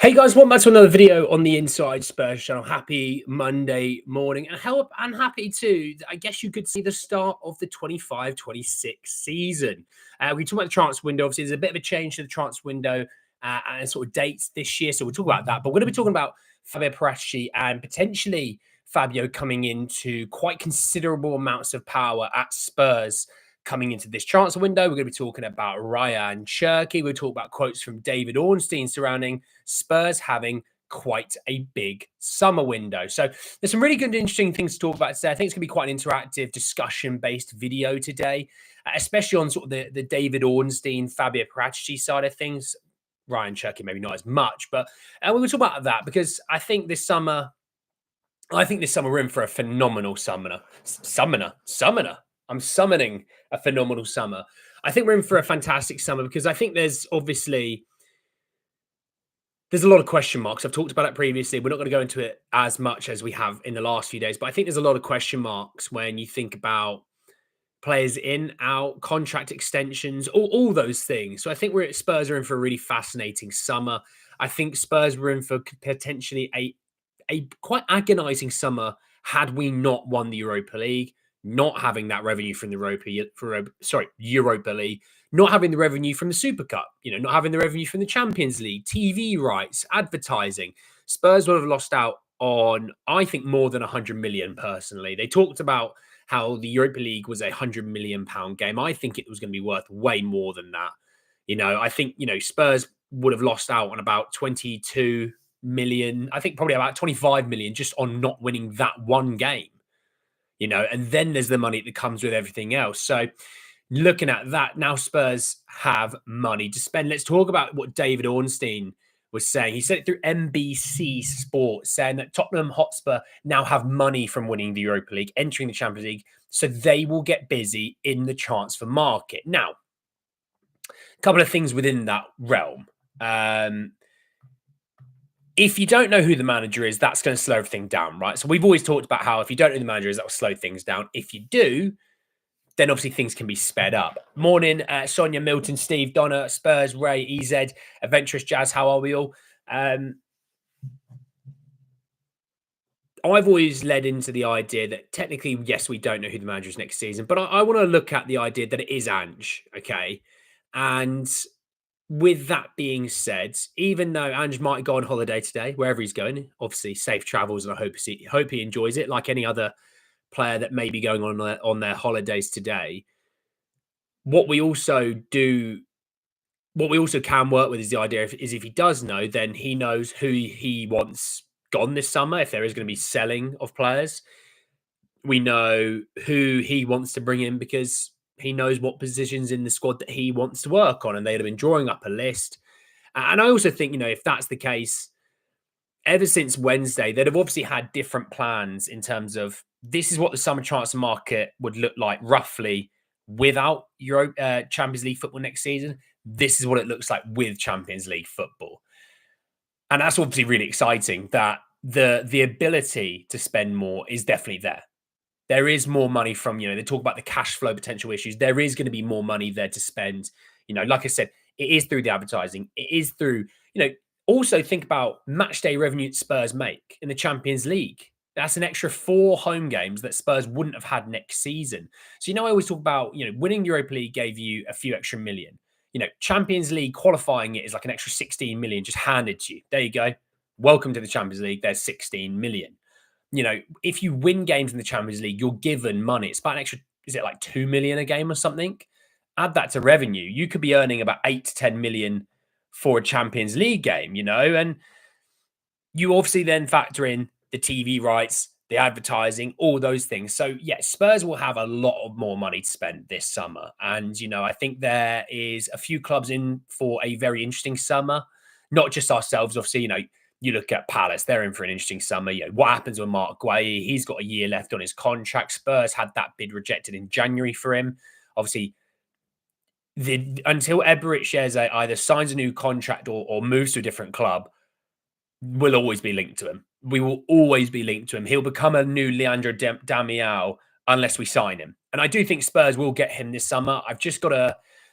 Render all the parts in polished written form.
Hey guys, welcome back to another video on the Inside Spurs channel. Happy Monday morning, and I'm happy too. I guess you could see the start of the 25-26 season. We talk about the transfer window. Obviously, there's a bit of a change to the transfer window and sort of dates this year, so we'll talk about that. But we're going to be talking about Fabio Paratici and potentially Fabio coming into quite considerable amounts of power at Spurs coming into this transfer window. We're going to be talking about Rayan Cherki. We'll talk about quotes from David Ornstein surrounding Spurs having quite a big summer window. So there's some really good and interesting things to talk about today. I think it's going to be quite an interactive discussion-based video today, especially on sort of the David Ornstein, Fabio Paratici side of things. Rayan Cherki maybe not as much, but we're going to talk about that because I think this summer we're in for a phenomenal summoner. I'm summoning a phenomenal summer. I think we're in for a fantastic summer because I think there's a lot of question marks. I've talked about it previously. We're not going to go into it as much as we have in the last few days, but I think there's a lot of question marks when you think about players in, out, contract extensions, all those things. So I think Spurs are in for a really fascinating summer. I think Spurs were in for potentially a quite agonizing summer had we not won the Europa League, not having that revenue from the Europa League, not having the revenue from the Super Cup, not having the revenue from the Champions League, TV rights, advertising. Spurs would have lost out on, I think, more than 100 million personally. They talked about how the Europa League was a £100 million game. I think it was going to be worth way more than that. I think, Spurs would have lost out on about 22 million, I think probably about 25 million just on not winning that one game, and then there's the money that comes with everything else. So looking at that, now Spurs have money to spend. Let's talk about what David Ornstein was saying. He said it through NBC Sports, saying that Tottenham Hotspur now have money from winning the Europa League, entering the Champions League, so they will get busy in the transfer market. Now, a couple of things within that realm. If you don't know who the manager is, that's going to slow everything down, right? So we've always talked about how if you don't know who the manager is, that will slow things down. If you do, then obviously things can be sped up. Morning, Sonia, Milton, Steve, Donna, Spurs, Ray, EZ, Adventurous Jazz, how are we all? I've always led into the idea that technically, yes, we don't know who the manager is next season, but I want to look at the idea that it is Ange, okay? And with that being said, even though Ange might go on holiday today, wherever he's going, obviously safe travels, and I hope he enjoys it like any other player that may be going on their holidays today. What we also can work with is the idea is if he does know, then he knows who he wants gone this summer. If there is going to be selling of players, we know who he wants to bring in because he knows what positions in the squad that he wants to work on, and they'd have been drawing up a list. And I also think, if that's the case, ever since Wednesday, they'd have obviously had different plans in terms of this is what the summer transfer market would look like roughly without Champions League football next season. This is what it looks like with Champions League football. And that's obviously really exciting that the ability to spend more is definitely there. There is more money from, they talk about the cash flow potential issues. There is going to be more money there to spend. Like I said, it is through the advertising. It is through, also think about match day revenue that Spurs make in the Champions League. That's an extra 4 home games that Spurs wouldn't have had next season. So, I always talk about, winning the Europa League gave you a few extra million. Champions League qualifying it is like an extra 16 million just handed to you. There you go. Welcome to the Champions League. There's 16 million. If you win games in the Champions League, you're given money. It's about an extra, is it like 2 million a game or something? Add that to revenue. You could be earning about 8 to 10 million for a Champions League game, and you obviously then factor in the TV rights, the advertising, all those things. So, yes, Spurs will have a lot of more money to spend this summer. And, I think there is a few clubs in for a very interesting summer, not just ourselves. Obviously, you look at Palace, they're in for an interesting summer. What happens with Mark Guay? He's got a year left on his contract. Spurs had that bid rejected in January for him. Obviously, until Eberit shares either signs a new contract or moves to a different club, we'll always be linked to him. We will always be linked to him. He'll become a new Leandro Damião unless we sign him. And I do think Spurs will get him this summer. I've just got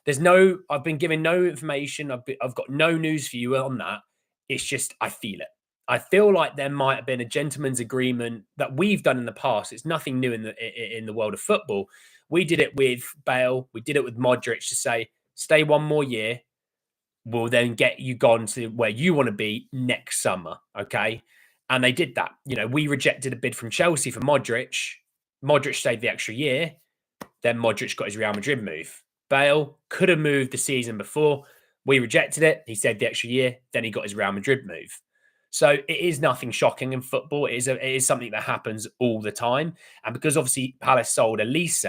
I've been given no information. I've got no news for you on that. It's just, I feel it. I feel like there might have been a gentleman's agreement that we've done in the past. It's nothing new in the world of football. We did it with Bale. We did it with Modric to say, stay one more year. We'll then get you gone to where you want to be next summer. Okay. And they did that. We rejected a bid from Chelsea for Modric. Modric stayed the extra year. Then Modric got his Real Madrid move. Bale could have moved the season before. We rejected it. He stayed the extra year. Then he got his Real Madrid move. So it is nothing shocking in football. It is something that happens all the time. And because obviously Palace sold Elise,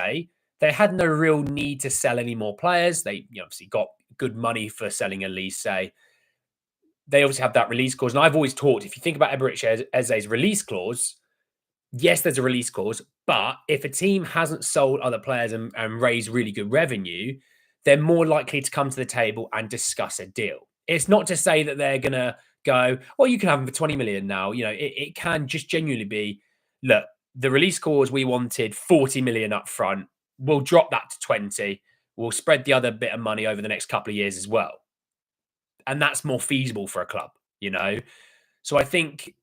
they had no real need to sell any more players. They obviously got good money for selling Elise. They obviously have that release clause. And I've always talked, if you think about Eberechi Eze's release clause, yes, there's a release clause, but if a team hasn't sold other players and raised really good revenue, they're more likely to come to the table and discuss a deal. It's not to say that they're going to go, well, you can have them for 20 million now. It can just genuinely be, look, the release clause, we wanted 40 million up front. We'll drop that to 20. We'll spread the other bit of money over the next couple of years as well. And that's more feasible for a club, So I think,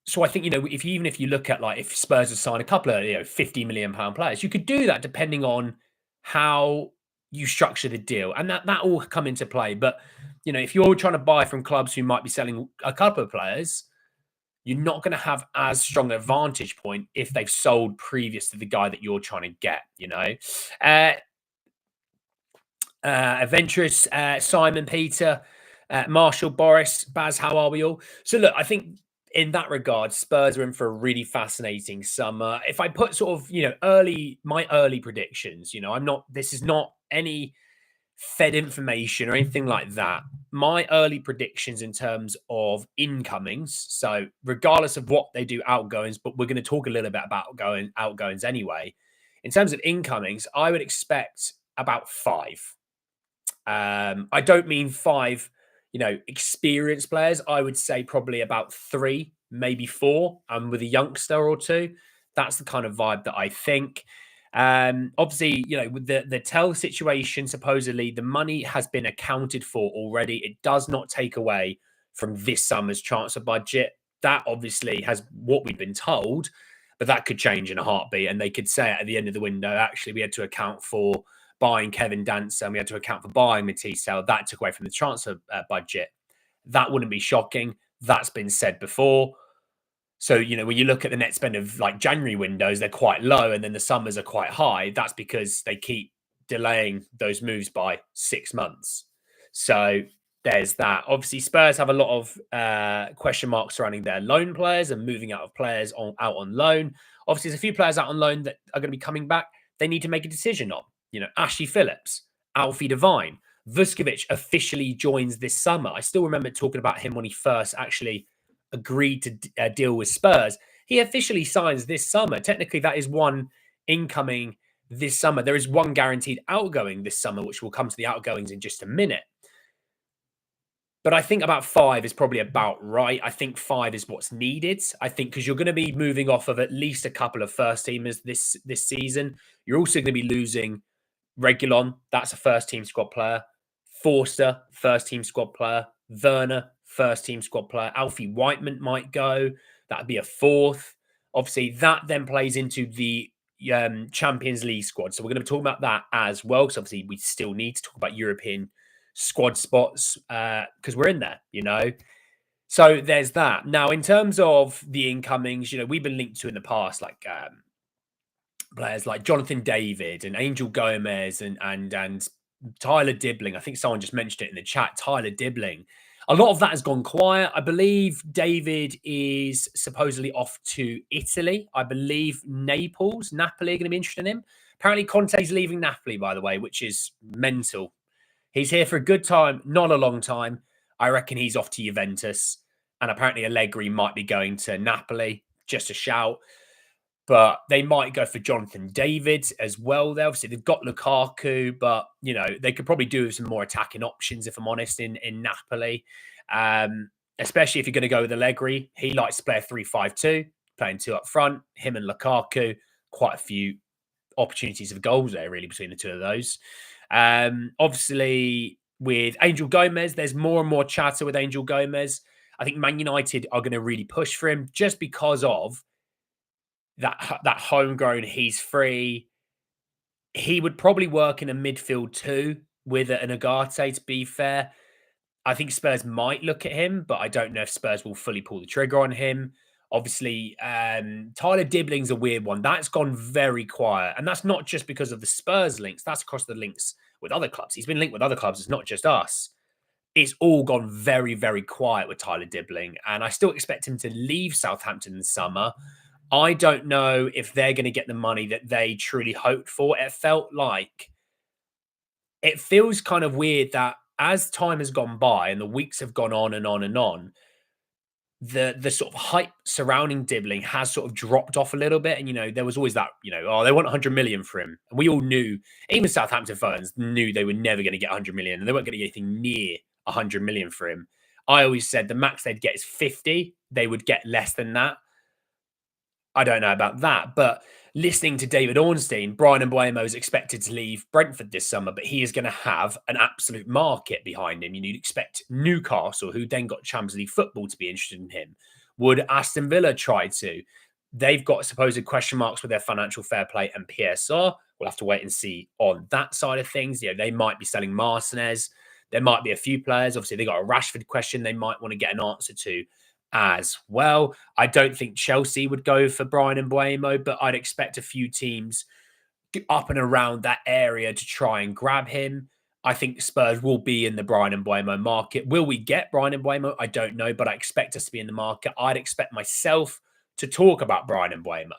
if you look at like if Spurs had signed a couple of £50 million players, you could do that depending on how you structure the deal, and that all come into play. But if you're trying to buy from clubs who might be selling a couple of players, you're not going to have as strong an advantage point if they've sold previous to the guy that you're trying to get. Adventurous, Simon, Peter, Marshall, Boris, Baz, how are we all? So look, I think in that regard, Spurs are in for a really fascinating summer. If I put sort of, my early predictions, this is not any fed information or anything like that. My early predictions in terms of incomings. So regardless of what they do outgoings, but we're going to talk a little bit about outgoings anyway. In terms of incomings, I would expect about 5. I don't mean 5, experienced players. I would say probably about 3, maybe 4, with a youngster or 2. That's the kind of vibe that I think. Obviously, with the Tell situation, supposedly the money has been accounted for already. It does not take away from this summer's transfer budget. That obviously has what we've been told, but that could change in a heartbeat. And they could say at the end of the window, actually, we had to account for buying Kevin Dancer, and we had to account for buying Matisse. That took away from the transfer budget. That wouldn't be shocking. That's been said before. So, when you look at the net spend of like January windows, they're quite low, and then the summers are quite high. That's because they keep delaying those moves by 6 months. So there's that. Obviously, Spurs have a lot of question marks surrounding their loan players and moving out of players out on loan. Obviously, there's a few players out on loan that are going to be coming back. They need to make a decision on. Ashley Phillips, Alfie Devine, Vuskovic officially joins this summer. I still remember talking about him when he first actually agreed to deal with Spurs. He officially signs this summer. Technically, that is one incoming this summer. There is one guaranteed outgoing this summer, which will come to the outgoings in just a minute. But I think about 5 is probably about right. I think 5 is what's needed. I think because you're going to be moving off of at least a couple of first teamers this season. You're also going to be losing Reguilon. That's a first team squad player. Forster, first team squad player. Werner, first team squad player. Alfie Whiteman might go. That'd be a 4th. Obviously, that then plays into the Champions League squad. So we're going to be talking about that as well, because obviously we still need to talk about European squad spots because we're in there, So there's that. Now, in terms of the incomings, we've been linked to in the past, like players like Jonathan David and Angel Gomez and Tyler Dibbling. I think someone just mentioned it in the chat. Tyler Dibbling. A lot of that has gone quiet. I believe David is supposedly off to Italy. I believe Napoli are going to be interested in him. Apparently, Conte's leaving Napoli, by the way, which is mental. He's here for a good time, not a long time. I reckon he's off to Juventus. And apparently Allegri might be going to Napoli. Just a shout. But they might go for Jonathan David as well. Obviously, they've got Lukaku, but, they could probably do some more attacking options, if I'm honest, in Napoli. Especially if you're going to go with Allegri. He likes to play a 3-5-2, playing 2 up front. Him and Lukaku, quite a few opportunities of goals there, really, between the two of those. Obviously, with Angel Gomez. There's more and more chatter with Angel Gomez. I think Man United are going to really push for him just because of that homegrown. He's free. He would probably work in a midfield too with an Agate, to be fair. I think Spurs might look at him, but I don't know if Spurs will fully pull the trigger on him. Obviously, Tyler Dibling's a weird one. That's gone very quiet. And that's not just because of the Spurs links. That's across the links with other clubs. He's been linked with other clubs. It's not just us. It's all gone very, very quiet with Tyler Dibling. And I still expect him to leave Southampton in the summer. I don't know if they're going to get the money that they truly hoped for. It feels kind of weird that as time has gone by and the weeks have gone on and on and on, the sort of hype surrounding Dibbling has sort of dropped off a little bit. And, there was always that, oh, they want 100 million for him. And we all knew, even Southampton fans knew they were never going to get 100 million and they weren't going to get anything near 100 million for him. I always said the max they'd get is 50. They would get less than that. I don't know about that, but listening to David Ornstein, Brian Mbeumo is expected to leave Brentford this summer, but he is going to have an absolute market behind him. You'd expect Newcastle, who then got Champions League football, to be interested in him. Would Aston Villa try to? They've got supposed question marks with their financial fair play and PSR. We'll have to wait and see on that side of things. They might be selling Martinez. There might be a few players. Obviously, they got a Rashford question they might want to get an answer to as well. I don't think Chelsea would go for Brian Mbeumo, but I'd expect a few teams up and around that area to try and grab him. I think Spurs will be in the Brian Mbeumo market. Will we get Brian Mbeumo? I don't know, but I expect us to be in the market. I'd expect myself to talk about Brian Mbeumo.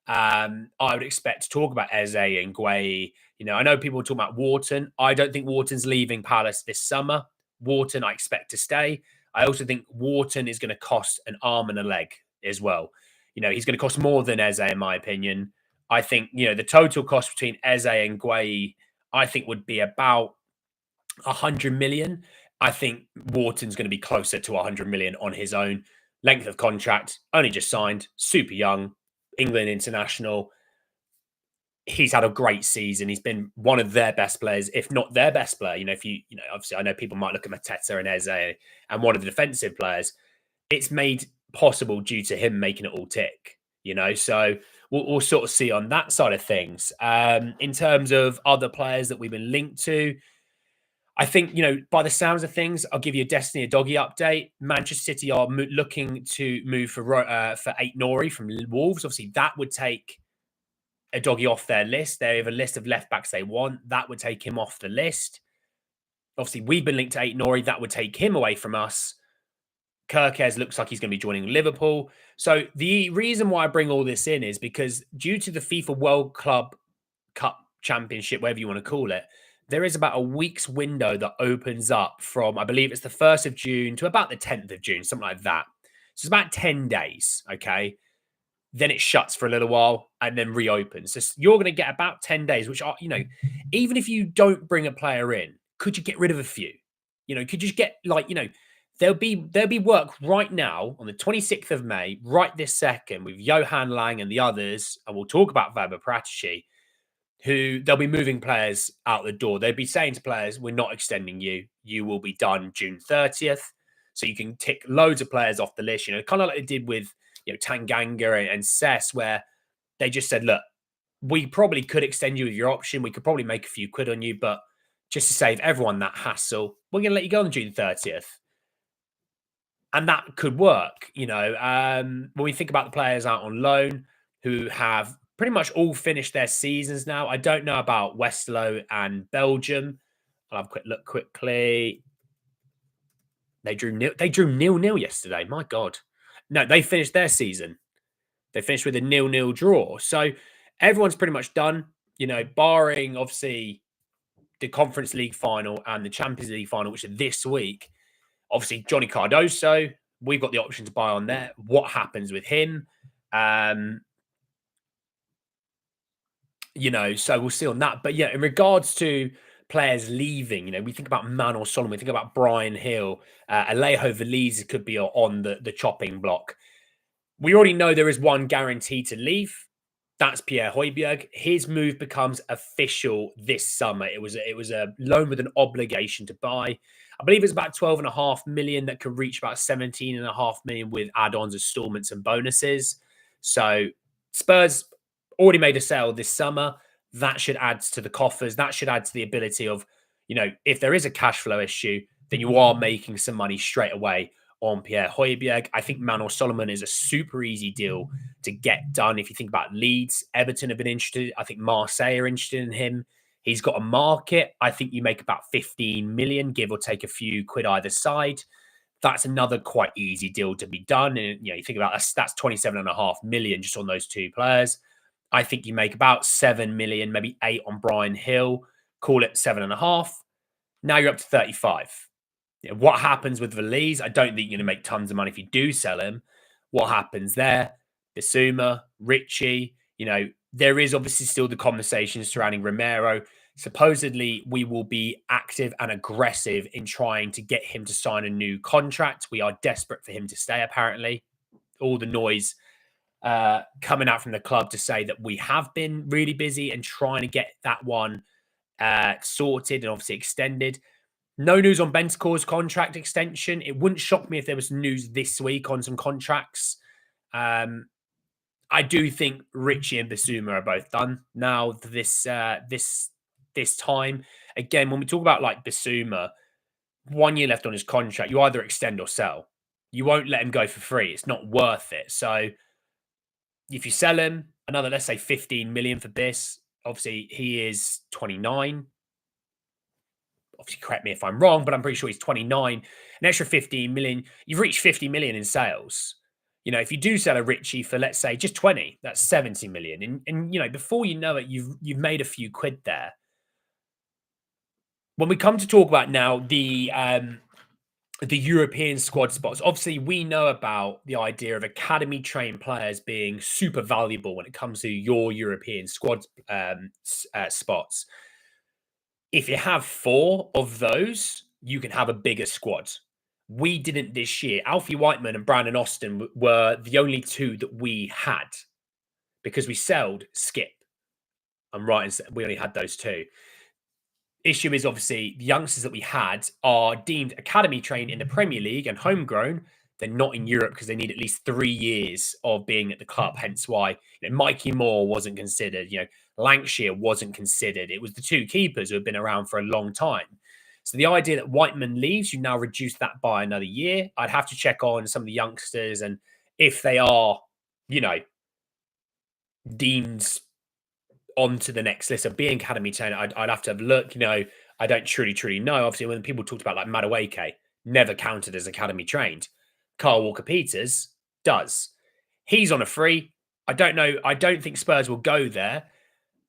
I would expect to talk about Eze and Gueye. I know people talk about Wharton. I don't think Wharton's leaving Palace this summer. Wharton, I expect to stay. I also think Wharton is going to cost an arm and a leg as well. He's going to cost more than Eze, in my opinion. I think, the total cost between Eze and Gueye, I think would be about 100 million. I think Wharton's going to be closer to 100 million on his own. Length of contract, only just signed, super young, England international. He's had a great season. He's been one of their best players, if not their best player. Obviously, I know people might look at Mateta and Eze and one of the defensive players. It's made possible due to him making it all tick. So we'll sort of see on that side of things. In terms of other players that we've been linked to, I think, by the sounds of things, I'll give you a Destiny Doggy update. Manchester City are looking to move for Ait Nori from Wolves. Obviously, that would take a Doggy off their list. They have a list of left backs they want. That would take him off the list. Obviously, we've been linked to Ait Nori. That would take him away from us. Kirkes looks like he's going to be joining Liverpool. So the reason why I bring all this in is because due to the FIFA World Club Cup Championship, whatever you want to call it, there is about a week's window that opens up from, I believe it's the 1st of June to about the 10th of June, something like that. So it's about 10 days, okay? Then it shuts for a little while and then reopens. So you're going to get about 10 days, which are, even if you don't bring a player in, could you get rid of a few? Could you just get there'll be work right now on the 26th of May, right this second, with Johan Lang and the others, and we'll talk about Weber Paratici, who they'll be moving players out the door. They'll be saying to players, we're not extending you. You will be done June 30th. So you can tick loads of players off the list, kind of like they did with Tanganga and Cess, where they just said, look, we probably could extend you with your option. We could probably make a few quid on you, but just to save everyone that hassle, we're going to let you go on June 30th. And that could work, when we think about the players out on loan who have pretty much all finished their seasons now. I don't know about Westerlo and Belgium. I'll have a quick look quickly. They drew 0-0 yesterday. My God. No, they finished their season. They finished with a 0-0 draw. So everyone's pretty much done, barring obviously the Conference League final and the Champions League final, which are this week. Obviously, Johnny Cardoso, we've got the option to buy on there. What happens with him? So we'll see on that. But in regards to players leaving, we think about Manor Solomon, we think about Brian Hill, Alejo Veliz could be on the chopping block. We already know there is one guarantee to leave. That's Pierre Højbjerg. His move becomes official this summer. It was a loan with an obligation to buy. I believe it's about 12.5 million that could reach about 17.5 million with add-ons, installments, and bonuses. So Spurs already made a sale this summer. That should add to the coffers. That should add to the ability of, if there is a cash flow issue, then you are making some money straight away on Pierre Højbjerg. I think Manuel Solomon is a super easy deal to get done. If you think about Leeds, Everton have been interested. I think Marseille are interested in him. He's got a market. I think you make about 15 million, give or take a few quid either side. That's another quite easy deal to be done. And you think about that's 27.5 million just on those two players. I think you make about 7 million, maybe 8 on Brian Hill, call it 7.5. Now you're up to 35. What happens with Valise? I don't think you're going to make tons of money if you do sell him. What happens there? Bissouma, Ritchie, there is obviously still the conversation surrounding Romero. Supposedly, we will be active and aggressive in trying to get him to sign a new contract. We are desperate for him to stay, apparently. All the noise coming out from the club to say that we have been really busy and trying to get that one sorted and obviously extended. No news on Bentancur's contract extension. It wouldn't shock me if there was news this week on some contracts. I do think Ritchie and Bissouma are both done now. This time again, when we talk about like Bissouma, 1 year left on his contract, you either extend or sell. You won't let him go for free. It's not worth it. So if you sell him, another, let's say 15 million for Biss, obviously he is 29. Obviously, correct me if I'm wrong, but I'm pretty sure he's 29. An extra 15 million. You've reached 50 million in sales. If you do sell a Ritchie for, let's say, just 20, that's 70 million. And before you know it, you've made a few quid there. When we come to talk about now the European squad spots, obviously we know about the idea of academy trained players being super valuable when it comes to your European squad spots. If you have 4 of those, you can have a bigger squad. We didn't this year. Alfie Whiteman and Brandon Austin were the only 2 that we had because we sold Skip. I'm right, we only had those 2. Issue is obviously the youngsters that we had are deemed academy trained in the Premier League and homegrown. They're not in Europe because they need at least 3 years of being at the club. Hence why Mikey Moore wasn't considered. Lancashire wasn't considered. It was the 2 keepers who have been around for a long time. So the idea that Whiteman leaves, you now reduce that by another year. I'd have to check on some of the youngsters and if they are, deemed onto the next list of being academy trained. I'd have to have a look. I don't truly know. Obviously, when people talked about like Madueke, never counted as academy trained. Carl Walker-Peters does. He's on a free. I don't know. I don't think Spurs will go there.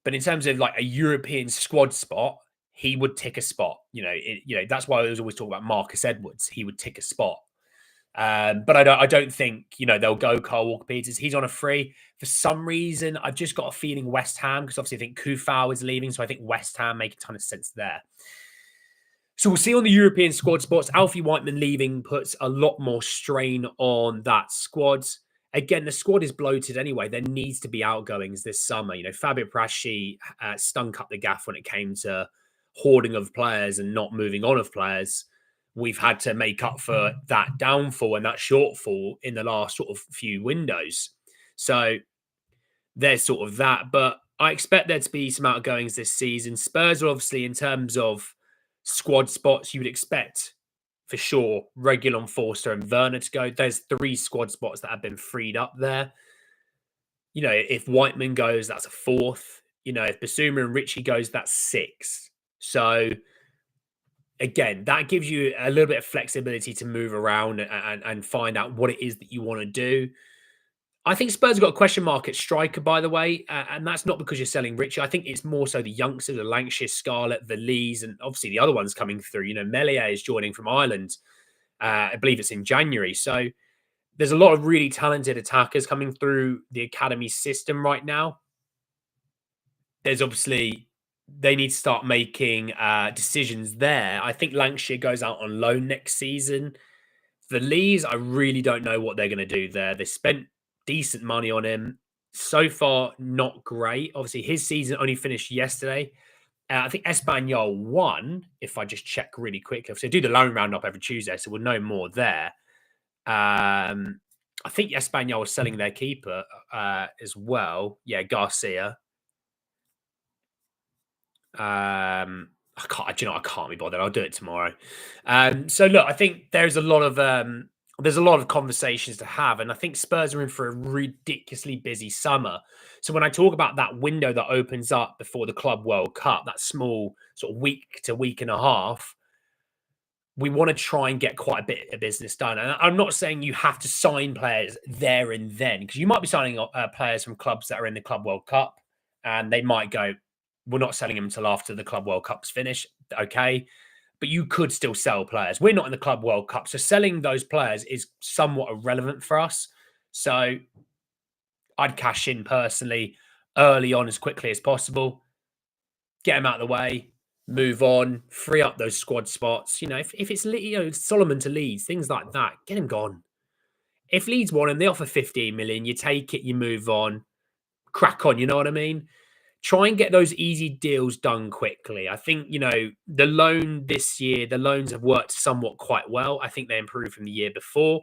But in terms of like a European squad spot, he would tick a spot. That's why I was always talking about Marcus Edwards. He would tick a spot. But I don't think they'll go Carl Walker-Peters. He's on a free. For some reason, I've just got a feeling West Ham, because obviously I think Kufau is leaving, so I think West Ham make a ton of sense there. So we'll see on the European squad spots. Alfie Whiteman leaving puts a lot more strain on that squad. Again, the squad is bloated anyway. There needs to be outgoings this summer. Fabio Paratici stunk up the gaff when it came to hoarding of players and not moving on of players. We've had to make up for that downfall and that shortfall in the last sort of few windows. So there's sort of that. But I expect there to be some outgoings this season. Spurs are obviously, in terms of squad spots, you would expect for sure Reguilon, Forster and Werner to go. There's 3 squad spots that have been freed up there. If Whiteman goes, that's a 4th. If Bissouma and Ritchie goes, that's 6. So again, that gives you a little bit of flexibility to move around and find out what it is that you want to do. I think Spurs have got a question mark at striker, by the way, and that's not because you're selling Richie. I think it's more so the youngsters, the Lancashire, Scarlett, the Lees, and obviously the other ones coming through. Melier is joining from Ireland. I believe it's in January. So there's a lot of really talented attackers coming through the academy system right now. There's obviously, they need to start making decisions there. I think Lancashire goes out on loan next season. The Lees, I really don't know what they're going to do there. They spent decent money on him. So far, not great. Obviously, his season only finished yesterday. I think Espanyol won, if I just check really quickly. So I do the loan roundup every Tuesday, so we'll know more there. I think Espanyol was selling their keeper as well. Yeah, Garcia. I can't. Do you know? I can't be bothered. I'll do it tomorrow. So look, I think there's a lot of conversations to have, and I think Spurs are in for a ridiculously busy summer. So when I talk about that window that opens up before the Club World Cup, that small sort of week to week and a half, we want to try and get quite a bit of business done. And I'm not saying you have to sign players there and then, because you might be signing players from clubs that are in the Club World Cup, and they might go, "We're not selling them until after the Club World Cup's finished." Okay, but you could still sell players. We're not in the Club World Cup, so selling those players is somewhat irrelevant for us. So I'd cash in personally early on as quickly as possible, get them out of the way, move on, free up those squad spots. If it's Solomon to Leeds, things like that, get him gone. If Leeds want him, they offer 15 million. You take it, you move on, crack on. You know what I mean? Try and get those easy deals done quickly. I think, the loan this year, the loans have worked somewhat quite well. I think they improved from the year before.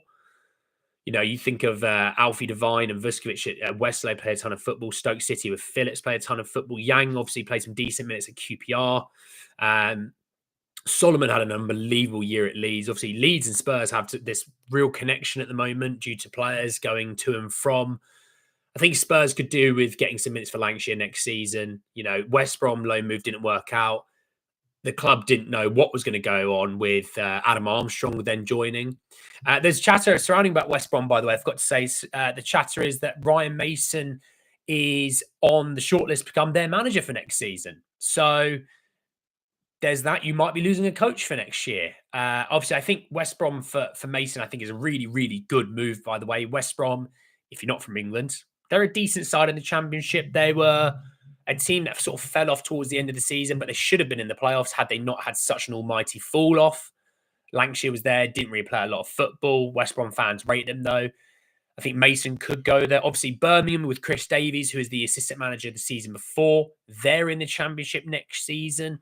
You think of Alfie Devine and Vuskovic at Wesley play a ton of football. Stoke City with Phillips play a ton of football. Yang obviously played some decent minutes at QPR. Solomon had an unbelievable year at Leeds. Obviously, Leeds and Spurs have this real connection at the moment due to players going to and from. I think Spurs could do with getting some minutes for Lancashire next season. West Brom loan move didn't work out. The club didn't know what was going to go on with Adam Armstrong then joining. There's chatter surrounding about West Brom, by the way. I forgot to say the chatter is that Ryan Mason is on the shortlist to become their manager for next season. So there's that. You might be losing a coach for next year. Obviously, I think West Brom for Mason, I think, is a really, really good move, by the way. West Brom, if you're not from England, they're a decent side in the Championship. They were a team that sort of fell off towards the end of the season, but they should have been in the playoffs had they not had such an almighty fall off. Lancashire was there, didn't really play a lot of football. West Brom fans rate them, though. I think Mason could go there. Obviously, Birmingham with Chris Davies, who is the assistant manager the season before. They're in the Championship next season.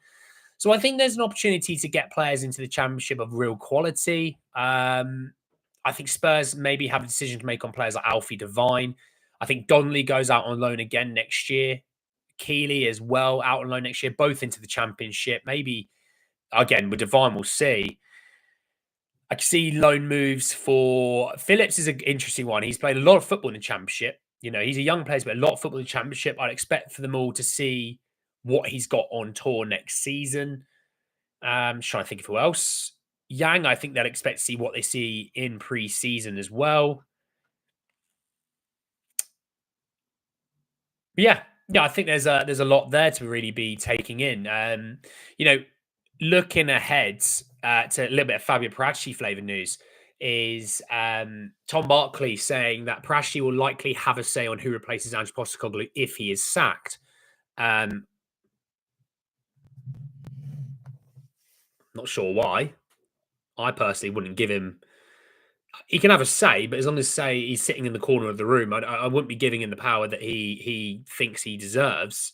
So I think there's an opportunity to get players into the Championship of real quality. I think Spurs maybe have a decision to make on players like Alfie Devine. I think Donnelly goes out on loan again next year. Keeley as well out on loan next year, both into the Championship. Maybe, again, with Devine, we'll see. I can see loan moves for Phillips is an interesting one. He's played a lot of football in the Championship. He's a young player, but a lot of football in the Championship. I'd expect for them all to see what he's got on tour next season. Just trying to think of who else. Yang, I think they'll expect to see what they see in pre-season as well. Yeah, I think there's a lot there to really be taking in. Looking ahead to a little bit of Fabio Paratici flavour news is Tom Barkley saying that Paratici will likely have a say on who replaces Ange Postecoglou if he is sacked. Not sure why. I personally wouldn't give him. He can have a say, but as long as say he's sitting in the corner of the room, I wouldn't be giving him the power that he thinks he deserves.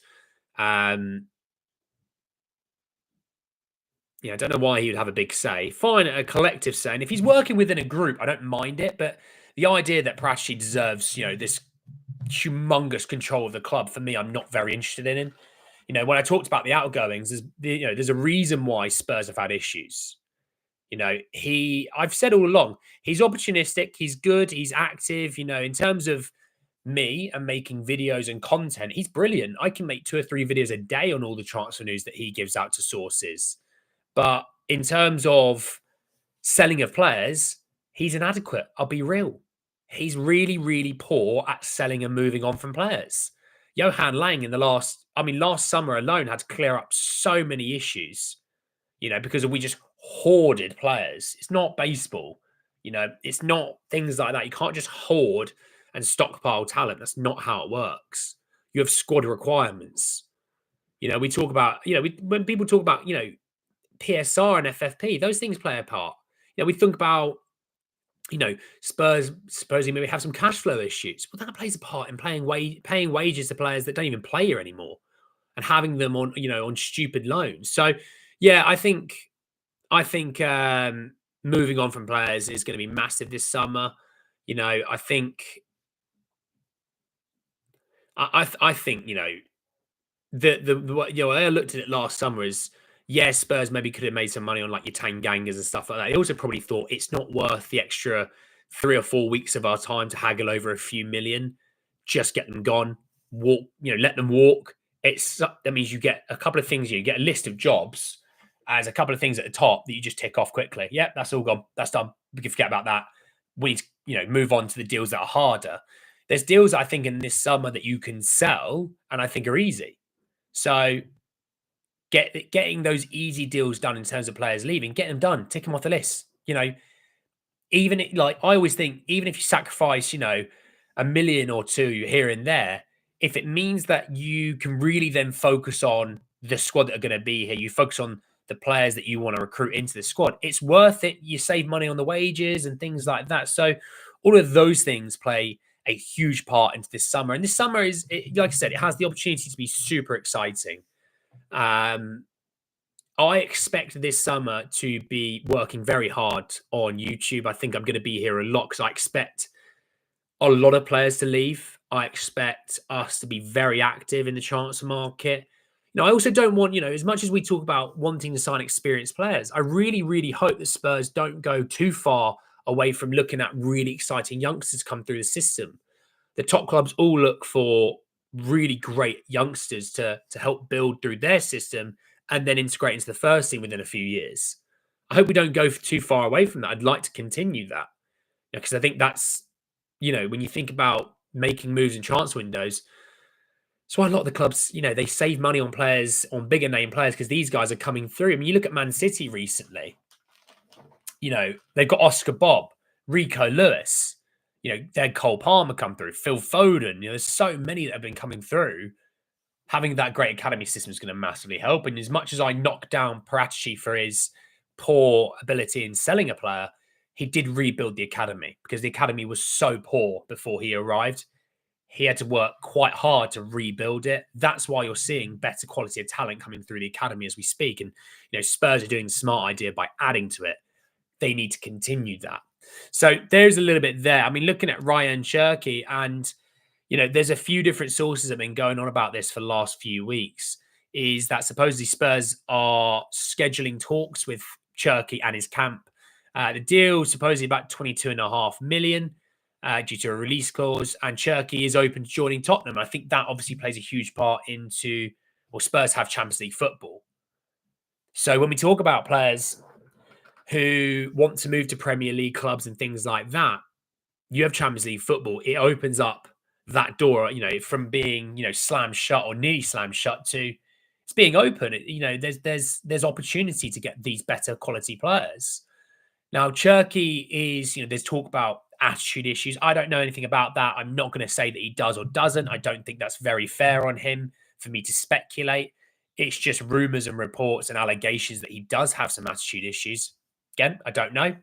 I don't know why he would have a big say. Fine, a collective say, and if he's working within a group, I don't mind it. But the idea that Paratici deserves, this humongous control of the club, for me, I'm not very interested in him. When I talked about the outgoings, there's a reason why Spurs have had issues. I've said all along, he's opportunistic, he's good, he's active. In terms of me and making videos and content, he's brilliant. I can make 2 or 3 videos a day on all the transfer news that he gives out to sources. But in terms of selling of players, he's inadequate. I'll be real. He's really, really poor at selling and moving on from players. Johan Lang last summer alone had to clear up so many issues, because we just hoarded players. It's not baseball. It's not things like that. You can't just hoard and stockpile talent. That's not how it works. You have squad requirements. We talk about, when people talk about, PSR and FFP, those things play a part. We think about Spurs supposedly maybe have some cash flow issues. Well, that plays a part in paying wages to players that don't even play here anymore and having them on, on stupid loans. So, yeah, I think moving on from players is going to be massive this summer. I think I think the way I looked at it last summer is, yes, Spurs maybe could have made some money on like your Tangangas and stuff like that. They also probably thought it's not worth the extra 3 or 4 weeks of our time to haggle over a few million. Just get them gone, walk, let them walk. That means you get a couple of things. You get a list of jobs as a couple of things at the top that you just tick off quickly. Yep, that's all gone. That's done. We can forget about that. We need to, move on to the deals that are harder. There's deals I think in this summer that you can sell and I think are easy. So getting those easy deals done in terms of players leaving, get them done, tick them off the list. Like I always think, even if you sacrifice, a million or two here and there, if it means that you can really then focus on the squad that are going to be here, you focus on the players that you want to recruit into the squad, it's worth it. You save money on the wages and things like that. So all of those things play a huge part into this summer. And this summer like I said, it has the opportunity to be super exciting. I expect this summer to be working very hard on YouTube. I think I'm going to be here a lot because I expect a lot of players to leave. I expect us to be very active in the transfer market. I also don't want, as much as we talk about wanting to sign experienced players, I really, really hope that Spurs don't go too far away from looking at really exciting youngsters come through the system. The top clubs all look for really great youngsters to help build through their system and then integrate into the first team within a few years. I hope we don't go too far away from that. I'd like to continue that because I think that's, when you think about making moves in transfer windows, that's why a lot of the clubs, they save money on players, on bigger name players, because these guys are coming through. I mean, you look at Man City recently, they've got Oscar Bob, Rico Lewis, they had Cole Palmer come through, Phil Foden. There's so many that have been coming through. Having that great academy system is going to massively help. And as much as I knocked down Paratici for his poor ability in selling a player, he did rebuild the academy because the academy was so poor before he arrived. He had to work quite hard to rebuild it. That's why you're seeing better quality of talent coming through the academy as we speak. And, Spurs are doing the smart idea by adding to it. They need to continue that. So there's a little bit there. I mean, looking at Rayan Cherki, and there's a few different sources that have been going on about this for the last few weeks, is that supposedly Spurs are scheduling talks with Cherki and his camp. The deal is supposedly about 22.5 million due to a release clause, and Cherki is open to joining Tottenham. I think that obviously plays a huge part into, well, Spurs have Champions League football. So when we talk about players who want to move to Premier League clubs and things like that, you have Champions League football. It opens up that door, from being, slammed shut or nearly slammed shut to it's being open. There's opportunity to get these better quality players. Now, Cherki is, there's talk about attitude issues. I don't know anything about that. I'm not going to say that he does or doesn't. I don't think that's very fair on him for me to speculate. It's just rumors and reports and allegations that he does have some attitude issues. Again, I don't know.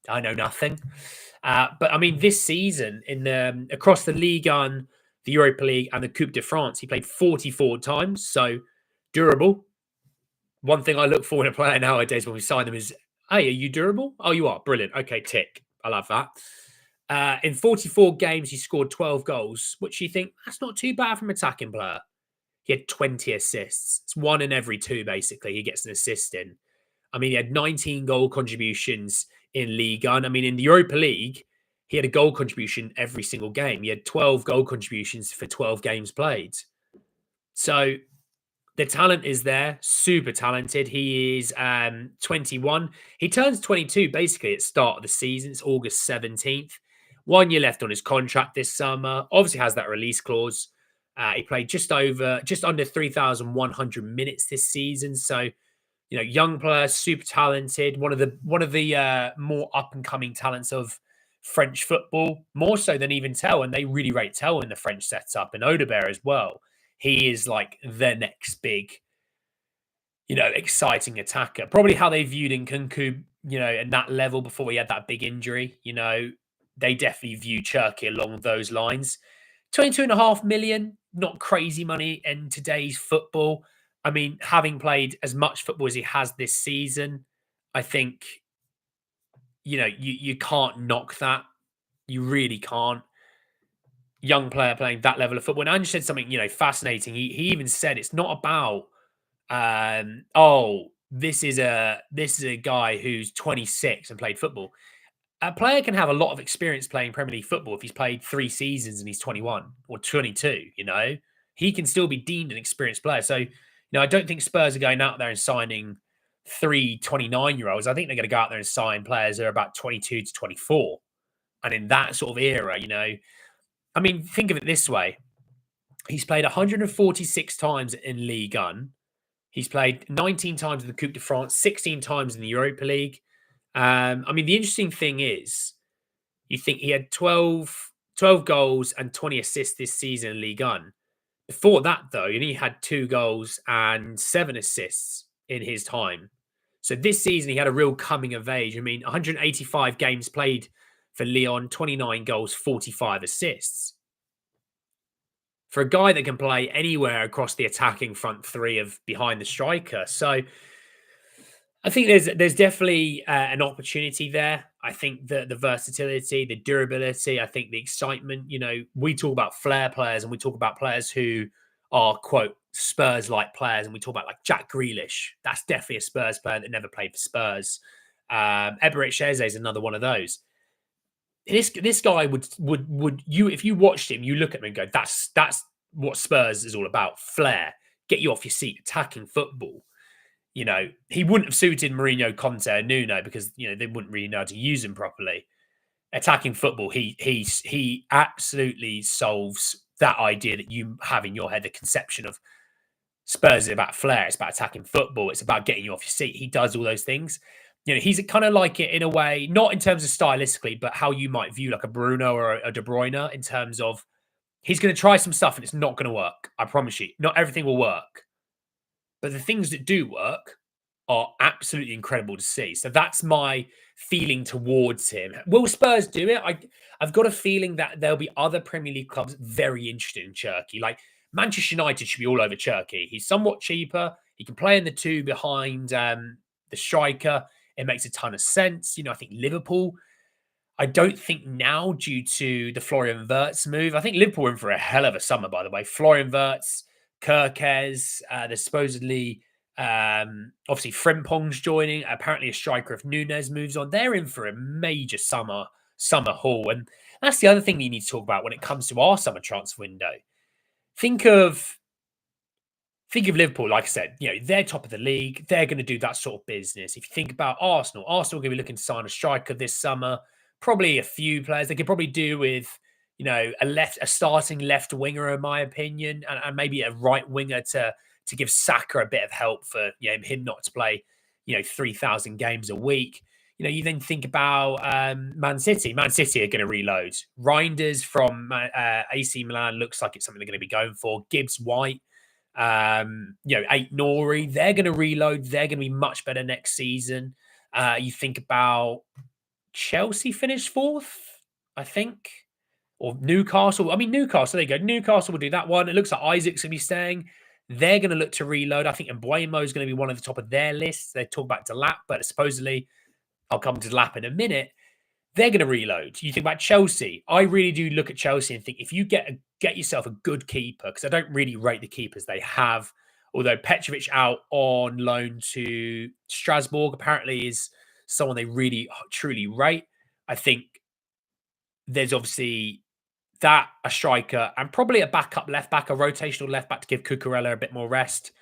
I know nothing. But I mean, this season across the Ligue 1, the Europa League, and the Coupe de France, he played 44 times. So durable. One thing I look for in a player nowadays when we sign them is, hey, are you durable? Oh, you are. Brilliant. Okay, tick. I love that. In 44 games, he scored 12 goals, which you think, that's not too bad from an attacking player. He had 20 assists. It's 1 in every 2, basically, he gets an assist in. I mean, he had 19 goal contributions in Ligue 1. I mean, in the Europa League, he had a goal contribution every single game. He had 12 goal contributions for 12 games played. So the talent is there, super talented. He is 21. He turns 22 basically at the start of the season. It's August 17th. 1 year left on his contract this summer. Obviously has that release clause. He played just under 3,100 minutes this season. So, young player, super talented. One of the more up and coming talents of French football, more so than even Tel, and they really rate Tel in the French setup, and Odobert as well. He is like the next big, exciting attacker. Probably how they viewed Nkunku at that level before he had that big injury. They definitely view Cherki along those lines. 22.5 million, not crazy money in today's football. I mean, having played as much football as he has this season, I think, you can't knock that. You really can't. Young player playing that level of football. And Ange said something, fascinating. He even said it's not about this is a guy who's 26 and played football. A player can have a lot of experience playing Premier League football if he's played 3 seasons and he's 21 or 22, he can still be deemed an experienced player. So, I don't think Spurs are going out there and signing 3 29-year-olds. I think they're going to go out there and sign players that are about 22 to 24. And in that sort of era, I mean, think of it this way. He's played 146 times in Ligue 1. He's played 19 times in the Coupe de France, 16 times in the Europa League. I mean, the interesting thing is, you think he had 12 goals and 20 assists this season in Ligue 1. Before that, though, he only had 2 goals and 7 assists in his time. So this season, he had a real coming of age. I mean, 185 games played for Lyon, 29 goals, 45 assists. For a guy that can play anywhere across the attacking front three of behind the striker. So I think there's definitely an opportunity there. I think the versatility, the durability, I think the excitement, we talk about flair players and we talk about players who are, quote, Spurs-like players. And we talk about like Jack Grealish. That's definitely a Spurs player that never played for Spurs. Eberechi Eze is another one of those. This guy would you, if you watched him, you look at him and go, that's what Spurs is all about. Flair, get you off your seat, attacking football. He wouldn't have suited Mourinho, Conte, and Nuno because they wouldn't really know how to use him properly. Attacking football, he absolutely solves that idea that you have in your head, the conception of Spurs is about flair, it's about attacking football, it's about getting you off your seat. He does all those things. He's kind of like it in a way, not in terms of stylistically, but how you might view like a Bruno or a De Bruyne in terms of he's going to try some stuff and it's not going to work. I promise you, not everything will work. But the things that do work are absolutely incredible to see. So that's my feeling towards him. Will Spurs do it? I've got a feeling that there'll be other Premier League clubs very interested in Cherki. Like Manchester United should be all over Cherki. He's somewhat cheaper. He can play in the two behind the striker. It makes a ton of sense. I think Liverpool, I don't think now due to the Florian Wirtz move. I think Liverpool are in for a hell of a summer, by the way. Florian Wirtz, Kirkes, there's supposedly obviously Frimpong's joining. Apparently a striker if Nunes moves on. They're in for a major summer haul. And that's the other thing you need to talk about when it comes to our summer transfer window. Think of Liverpool, like I said, they're top of the league. They're going to do that sort of business. If you think about Arsenal are going to be looking to sign a striker this summer. Probably a few players. They could probably do with, a starting left winger, in my opinion, and maybe a right winger to give Saka a bit of help for him not to play 3,000 games a week. You then think about Man City. Man City are going to reload. Reinders from AC Milan looks like it's something they're going to be going for. Gibbs White, Ait Nori, they're going to reload. They're going to be much better next season. You think about Chelsea finished 4th, I think. Or Newcastle. I mean, Newcastle, there you go. Newcastle will do that one. It looks like Isaac's going to be staying. They're going to look to reload. I think Mbuemo is going to be one of the top of their list. They talk about Delap, but supposedly, I'll come to Delap in a minute. They're going to reload. You think about Chelsea. I really do look at Chelsea and think if you get yourself a good keeper, because I don't really rate the keepers they have, although Petrovic out on loan to Strasbourg apparently is someone they really, truly rate. I think there's obviously that, a striker, and probably a backup left back, a rotational left back to give Cucurella a bit more rest.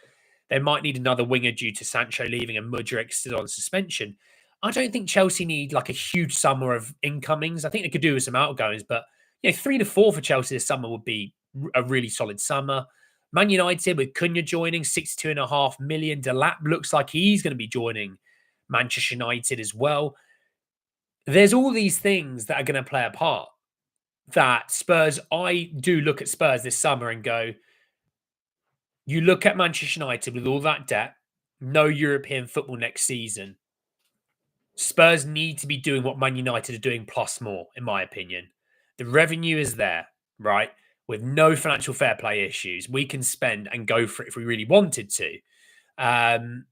They might need another winger due to Sancho leaving and Mudryk still on suspension. I don't think Chelsea need like a huge summer of incomings. I think they could do with some outgoings, but 3 to 4 for Chelsea this summer would be a really solid summer. Man United with Cunha joining, 62.5 million. Delap looks like he's going to be joining Manchester United as well. There's all these things that are going to play a part. That Spurs, I do look at Spurs this summer and go, you look at Manchester United with all that debt, no European football next season. Spurs need to be doing what Man United are doing plus more, in my opinion. The revenue is there, right? With no financial fair play issues, we can spend and go for it if we really wanted to. Um,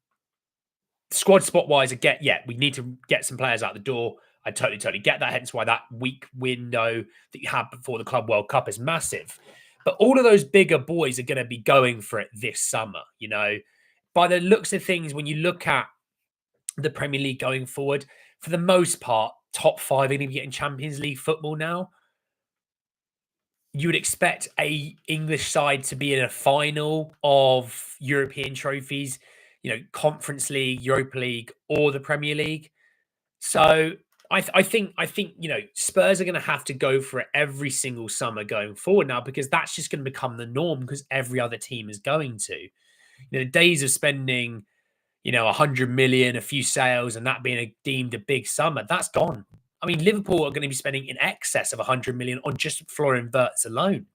Squad spot wise, again, yeah, we need to get some players out the door. I totally get that. Hence why that week window that you had before the Club World Cup is massive. But all of those bigger boys are going to be going for it this summer. You know, by the looks of things, when you look at the Premier League going forward, for the most part, top five are going to be getting Champions League football now. You would expect a English side to be in a final of European trophies, you know, Conference League, Europa League, or the Premier League. So I think you know Spurs are going to have to go for it every single summer going forward now because that's just going to become the norm because every other team is going to. You know, the days of spending 100 million, a few sales, and that being deemed a big summer, that's gone. I mean, Liverpool are going to be spending in excess of 100 million on just Florian Wirtz alone.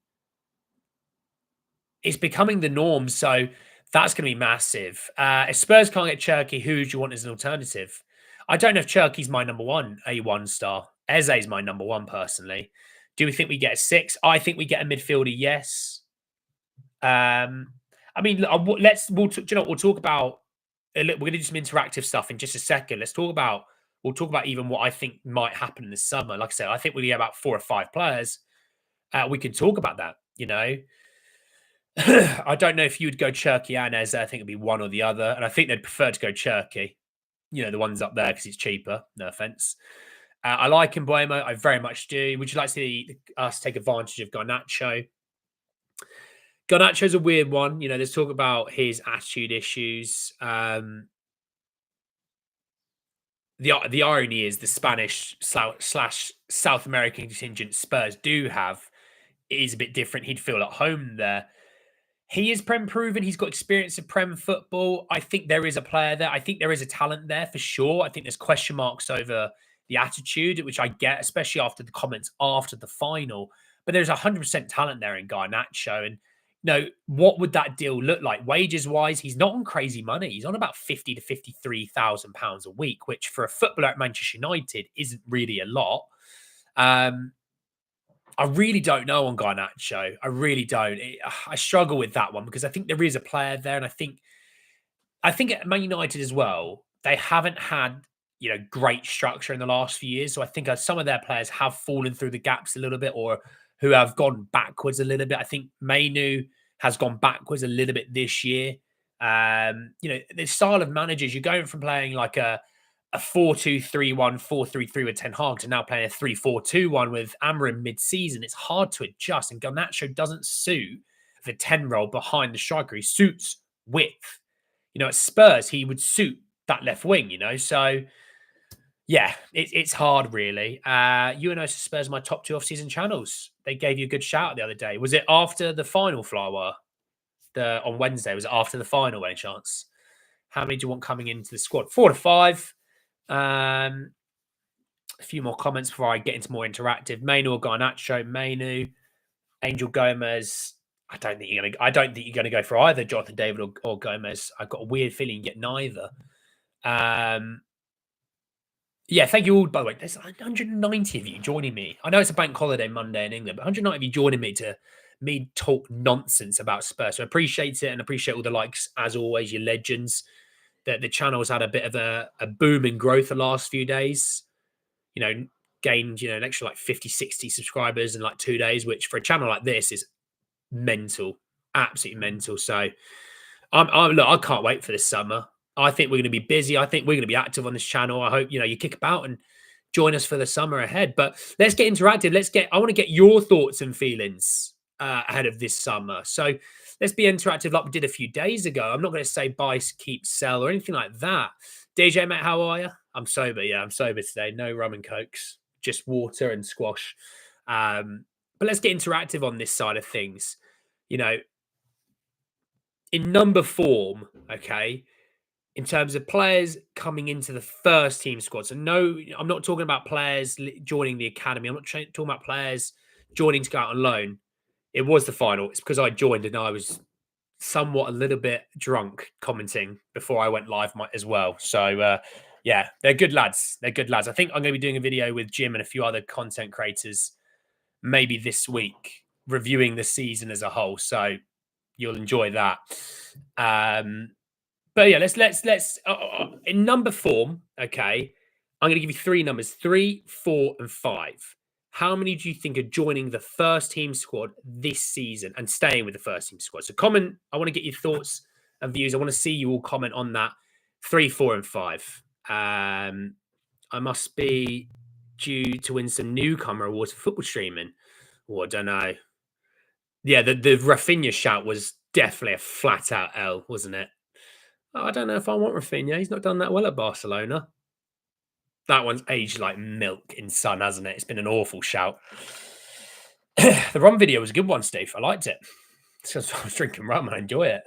It's becoming the norm, so that's going to be massive. If Spurs can't get Cherki, who do you want as an alternative? I don't know if Cherki's my number one, A1 star. Eze's my number one, personally. Do we think we get a six? I think we get a midfielder, yes. I mean, we'll talk about we're going to do some interactive stuff in just a second. We'll talk about even what I think might happen in the summer. Like I said, I think we get about 4 or 5 players. We can talk about that. You know, I don't know if you would go Cherki and Eze. I think it'd be one or the other, and I think they'd prefer to go Cherki. You know, the ones up there because it's cheaper. No offense. I like Mbuemo. I very much do. Would you like to see us take advantage of Garnacho? Garnacho's a weird one. You know, there's talk about his attitude issues. The irony is the Spanish slash South American contingent Spurs do have is a bit different. He'd feel at home there. He is Prem proven. He's got experience of Prem football. I think there is a player there. I think there is a talent there for sure. I think there's question marks over the attitude, which I get, especially after the comments after the final. But there's 100% talent there in Garnacho. And what would that deal look like? Wages wise, he's not on crazy money. He's on about 50 to 53,000 pounds a week, which for a footballer at Manchester United isn't really a lot. I really don't know on Garnacho. I really don't. I struggle with that one because I think there is a player there, and I think at Man United as well, they haven't had great structure in the last few years. So I think some of their players have fallen through the gaps a little bit, or who have gone backwards a little bit. I think Mainu has gone backwards a little bit this year. The style of managers, you're going from playing like a 4-2-3-1, 4-3-3 with Ten Hag to now playing a 3-4-2-1 with Amorim mid-season. It's hard to adjust, and Garnacho doesn't suit the 10 role behind the striker. He suits width. At Spurs, he would suit that left wing, So, yeah, it's hard, really. UNOS Spurs are my top 2 off-season channels. They gave you a good shout the other day. Was it after the final, Flower? On Wednesday? Was it after the final, any chance? How many do you want coming into the squad? 4 to 5. A few more comments before I get into more interactive. Mainu or Garnacho? Mainu, Angel Gomez. I don't think you're going to go for either Jonathan David or Gomez. I've got a weird feeling you get neither. Yeah, thank you all. By the way, there's 190 of you joining me. I know it's a bank holiday Monday in England, but 190 of you joining me to me talk nonsense about Spurs. So I appreciate it and appreciate all the likes as always. You legends. The channel's had a bit of a boom in growth the last few days. Gained an extra like 50, 60 subscribers in like 2 days, which for a channel like this is mental, absolutely mental. So I can't wait for this summer. I think we're going to be busy. I think we're going to be active on this channel. I hope you kick about and join us for the summer ahead. But let's get interactive. I want to get your thoughts and feelings ahead of this summer. So let's be interactive like we did a few days ago. I'm not going to say buy, keep, sell or anything like that. DJ, mate, how are you? I'm sober. Yeah, I'm sober today. No rum and cokes, just water and squash. But let's get interactive on this side of things. In number form, okay, in terms of players coming into the first team squad. So no, I'm not talking about players joining the academy. I'm not talking about players joining to go out on loan. It was the final. It's because I joined and I was somewhat a little bit drunk commenting before I went live as well. So Yeah, they're good lads. They're good lads. I think I'm going to be doing a video with Jim and a few other content creators maybe this week reviewing the season as a whole. So you'll enjoy that. But yeah, let's in number form. Okay, I'm going to give you three numbers: 3, 4, and 5. How many do you think are joining the first team squad this season and staying with the first team squad? So comment. I want to get your thoughts and views. I want to see you all comment on that. 3, 4, and 5. I must be due to win some newcomer awards for football streaming. Or I don't know. Yeah, the Rafinha shout was definitely a flat out L, wasn't it? Oh, I don't know if I want Rafinha. He's not done that well at Barcelona. That one's aged like milk in sun, hasn't it? It's been an awful shout. The rum video was a good one, Steve. I liked it. It's because I was drinking rum and I enjoy it.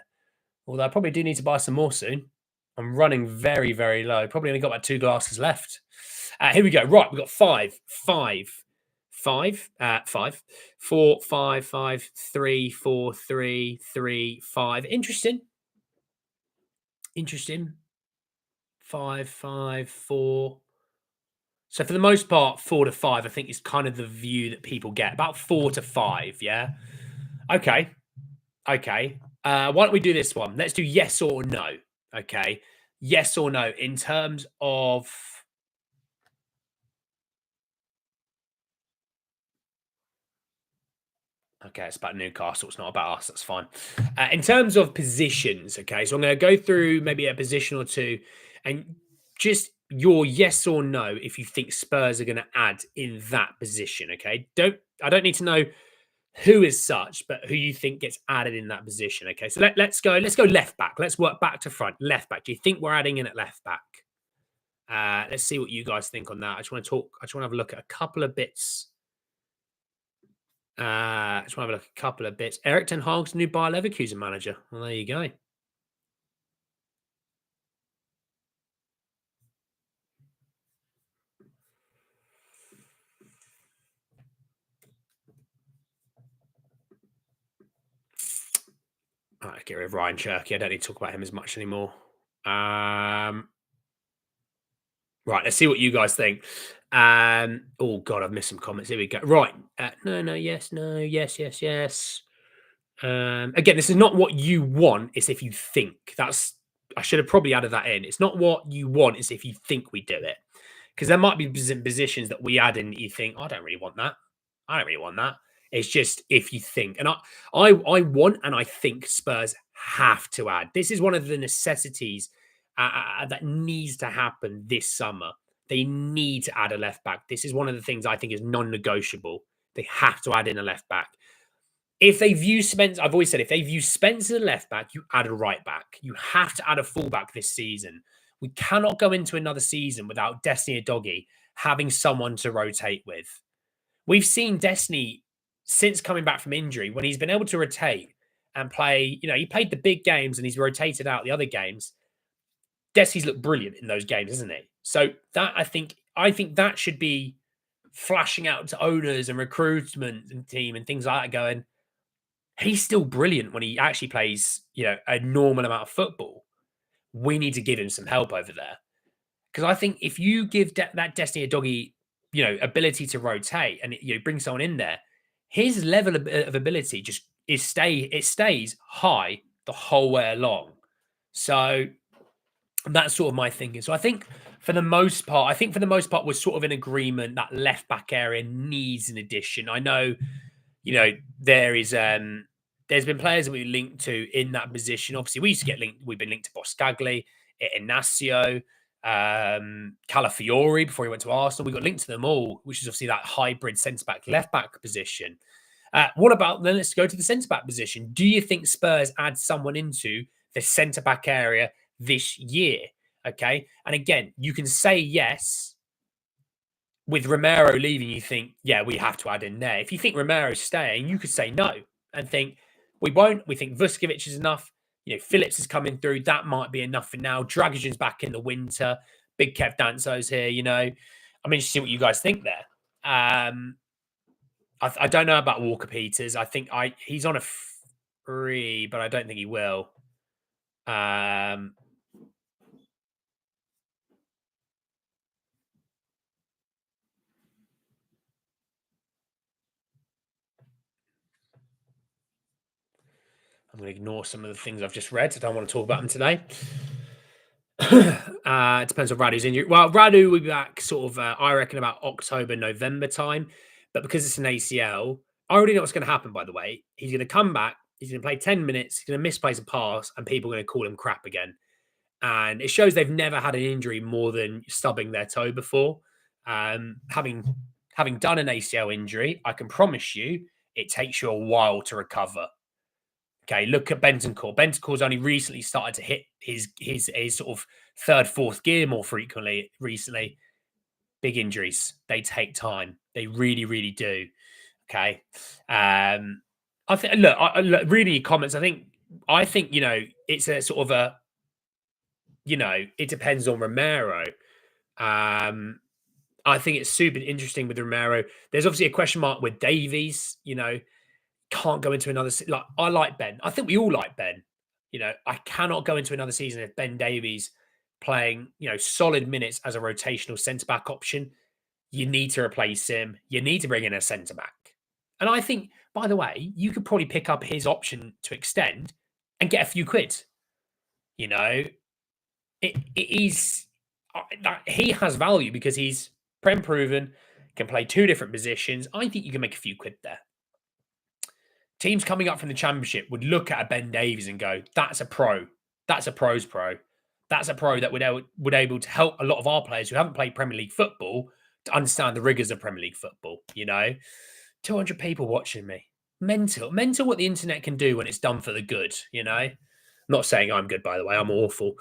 Although I probably do need to buy some more soon. I'm running very, very low. Probably only got about 2 glasses left. Here we go. Right, we've got 5, 5, 5, 5, 4, 5, 5, 3, 4, 3, 3, 5. Interesting. Interesting. 5, 5, 4. So for the most part, 4 to 5, I think is kind of the view that people get. About 4 to 5, yeah? Okay. Okay. Why don't we do this one? Let's do yes or no. Okay. Yes or no in terms of. Okay, it's about Newcastle. It's not about us. That's fine. In terms of positions, okay, so I'm going to go through maybe a position or two and just your yes or no if you think Spurs are going to add in that position, okay? I don't need to know who is such, but who you think gets added in that position, okay? So let's go left back. Let's work back to front. Left back. Do you think we're adding in at left back? Let's see what you guys think on that. I just want to have a look at a couple of bits. Just want to have a look at a couple of bits. Eric Ten Hag's new Bayer Leverkusen manager. Well, there you go. All right, get rid of Rayan Cherki. I don't need to talk about him as much anymore. Right, let's see what you guys think. Oh God, I've missed some comments. Here we go. Right, no, yes, no, yes, yes, yes. Again, this is not what you want. It's if you think. I should have probably added that in. It's not what you want. It's if you think we do it. Because there might be positions that we add in that you think, I don't really want that. I don't really want that. It's just if you think. And I want and I think Spurs have to add. This is one of the necessities that needs to happen this summer. They need to add a left back. This is one of the things I think is non-negotiable. They have to add in a left back. If they view Spence, I've always said, if they view Spence as a left back, you add a right back. You have to add a fullback this season. We cannot go into another season without Destiny Udogie having someone to rotate with. We've seen Destiny since coming back from injury, when he's been able to rotate and play, he played the big games and he's rotated out the other games. Destiny's looked brilliant in those games, isn't he? So that I think that should be flashing out to owners and recruitment and team and things like that going, he's still brilliant when he actually plays, a normal amount of football. We need to give him some help over there. Because I think if you give that Destiny Udogie, ability to rotate and bring someone in there, his level of ability just stays high the whole way along. So that's sort of my thinking. So I think for the most part, we're sort of in agreement that left back area needs an addition. I know, there is there's been players that we linked to in that position. Obviously, we've been linked to Boscagli, Inacio, Calafiori before he went to Arsenal. We got linked to them all, which is obviously that hybrid centre back, left back position. What about then? Let's go to the centre back position. Do you think Spurs add someone into the centre back area this year? Okay, and again, you can say yes. With Romero leaving, you think, yeah, we have to add in there. If you think Romero's staying, you could say no and think, we won't. We think Vuskovic is enough. Phillips is coming through. That might be enough for now. Dragić's back in the winter. Big Kev Danso's here, I'm interested to see what you guys think there. I don't know about Walker Peters. I think he's on a free, but I don't think he will. I'm going to ignore some of the things I've just read. I don't want to talk about them today. It depends on Radu's injury. Well, Radu will be back sort of, I reckon, about October, November time. But because it's an ACL, I already know what's going to happen, by the way. He's going to come back. He's going to play 10 minutes. He's going to misplace a pass, and people are going to call him crap again. And it shows they've never had an injury more than stubbing their toe before. Having done an ACL injury, I can promise you it takes you a while to recover. Okay, look at Bentancur. Bentancur's only recently started to hit his sort of third, fourth gear more frequently recently. Big injuries. They take time. They really, really do. Okay. I think look, reading your comments, I think it's a sort of a it depends on Romero. I think it's super interesting with Romero. There's obviously a question mark with Davies, can't go into another like I like Ben. I think we all like Ben. I cannot go into another season if Ben Davies playing, solid minutes as a rotational centre back option. You need to replace him. You need to bring in a centre back. And I think, by the way, you could probably pick up his option to extend and get a few quid. It is he has value because he's prem proven, can play two different positions. I think you can make a few quid there. Teams coming up from the Championship would look at a Ben Davies and go, "That's a pro. That's a pro's pro. That's a pro that would able to help a lot of our players who haven't played Premier League football to understand the rigors of Premier League football." 200 people watching me. Mental what the internet can do when it's done for the good. Not saying I'm good, by the way. I'm awful.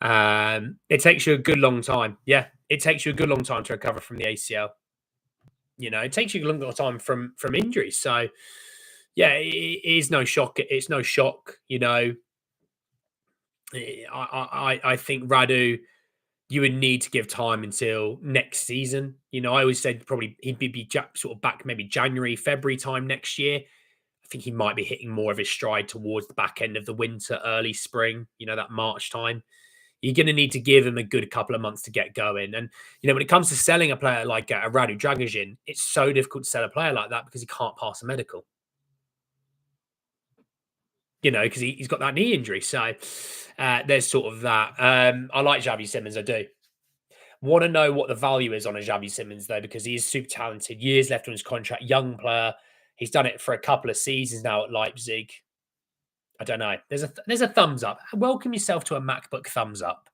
It takes you a good long time. Yeah, it takes you a good long time to recover from the ACL. It takes you a long time from injuries. So, yeah, it is no shock. It's no shock. I think Radu, you would need to give time until next season. I always said probably he'd be sort of back maybe January, February time next year. I think he might be hitting more of his stride towards the back end of the winter, early spring, that March time. You're going to need to give him a good couple of months to get going. And, when it comes to selling a player like a Radu Dragusin, it's so difficult to sell a player like that because he can't pass a medical. Because he's got that knee injury. So there's sort of that. I like Xavi Simons, I do. Want to know what the value is on a Xavi Simons, though, because he is super talented. Years left on his contract, young player. He's done it for a couple of seasons now at Leipzig. I don't know. There's a thumbs up. Welcome yourself to a MacBook thumbs up.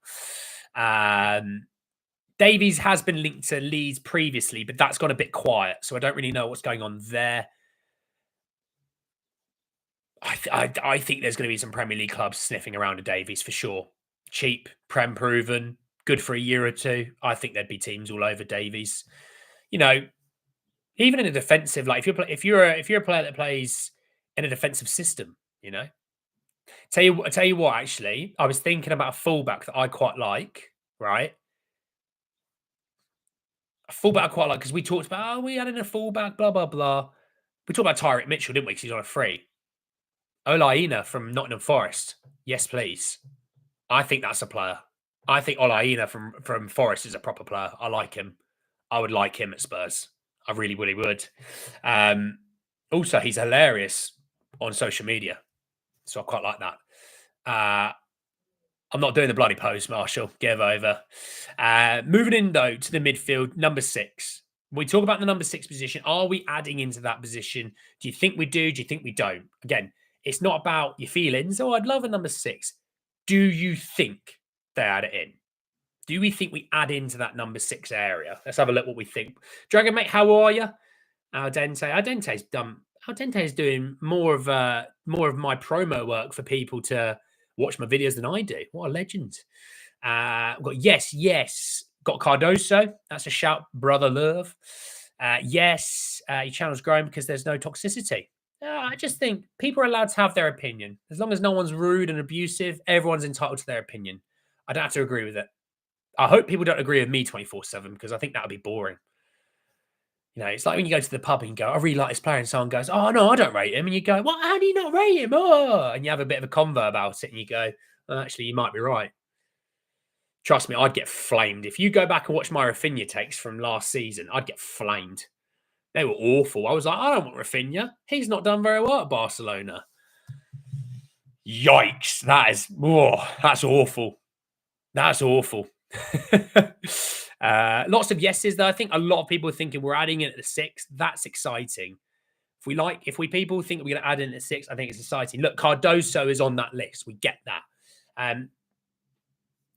Davies has been linked to Leeds previously, but that's gone a bit quiet, so I don't really know what's going on there. I think there's going to be some Premier League clubs sniffing around a Davies for sure. Cheap, prem proven, good for a year or two. I think there'd be teams all over Davies. Even in a defensive, like if you're a player that plays in a defensive system, Tell you what, actually, I was thinking about a fullback that I quite like, right? A fullback I quite like because we talked about, we added a fullback, blah, blah, blah. We talked about Tyreek Mitchell, didn't we? Because he's on a free. Olaina from Nottingham Forest. Yes, please. I think that's a player. I think Olaina from Forest is a proper player. I like him. I would like him at Spurs. I really, really would. Also, he's hilarious on social media. So I quite like that. I'm not doing the bloody pose, Marshall. Give over. Moving in, though, to the midfield, number 6. We talk about the number 6 position. Are we adding into that position? Do you think we do? Do you think we don't? Again, it's not about your feelings. Oh, I'd love a number 6. Do you think they add it in? Do we think we add into that number 6 area? Let's have a look what we think. Dragon, mate, how are you? Al Dente is doing more of my promo work for people to watch my videos than I do. What a legend. We've got yes. Got Cardoso. That's a shout, brother love. Yes, your channel's growing because there's no toxicity. I just think people are allowed to have their opinion. As long as no one's rude and abusive, everyone's entitled to their opinion. I don't have to agree with it. I hope people don't agree with me 24/7 because I think that would be boring. It's like when you go to the pub and you go, I really like this player, and someone goes, oh, no, I don't rate him. And you go, what? How do you not rate him? Oh, and you have a bit of a convo about it and you go, well, actually, you might be right. Trust me, I'd get flamed. If you go back and watch my Rafinha takes from last season, I'd get flamed. They were awful. I was like, I don't want Rafinha. He's not done very well at Barcelona. Yikes! That's awful. That's awful. Lots of yeses though. I think a lot of people are thinking we're adding it at the 6. That's exciting. If we people think we're going to add in at 6, I think it's exciting. Look, Cardoso is on that list. We get that.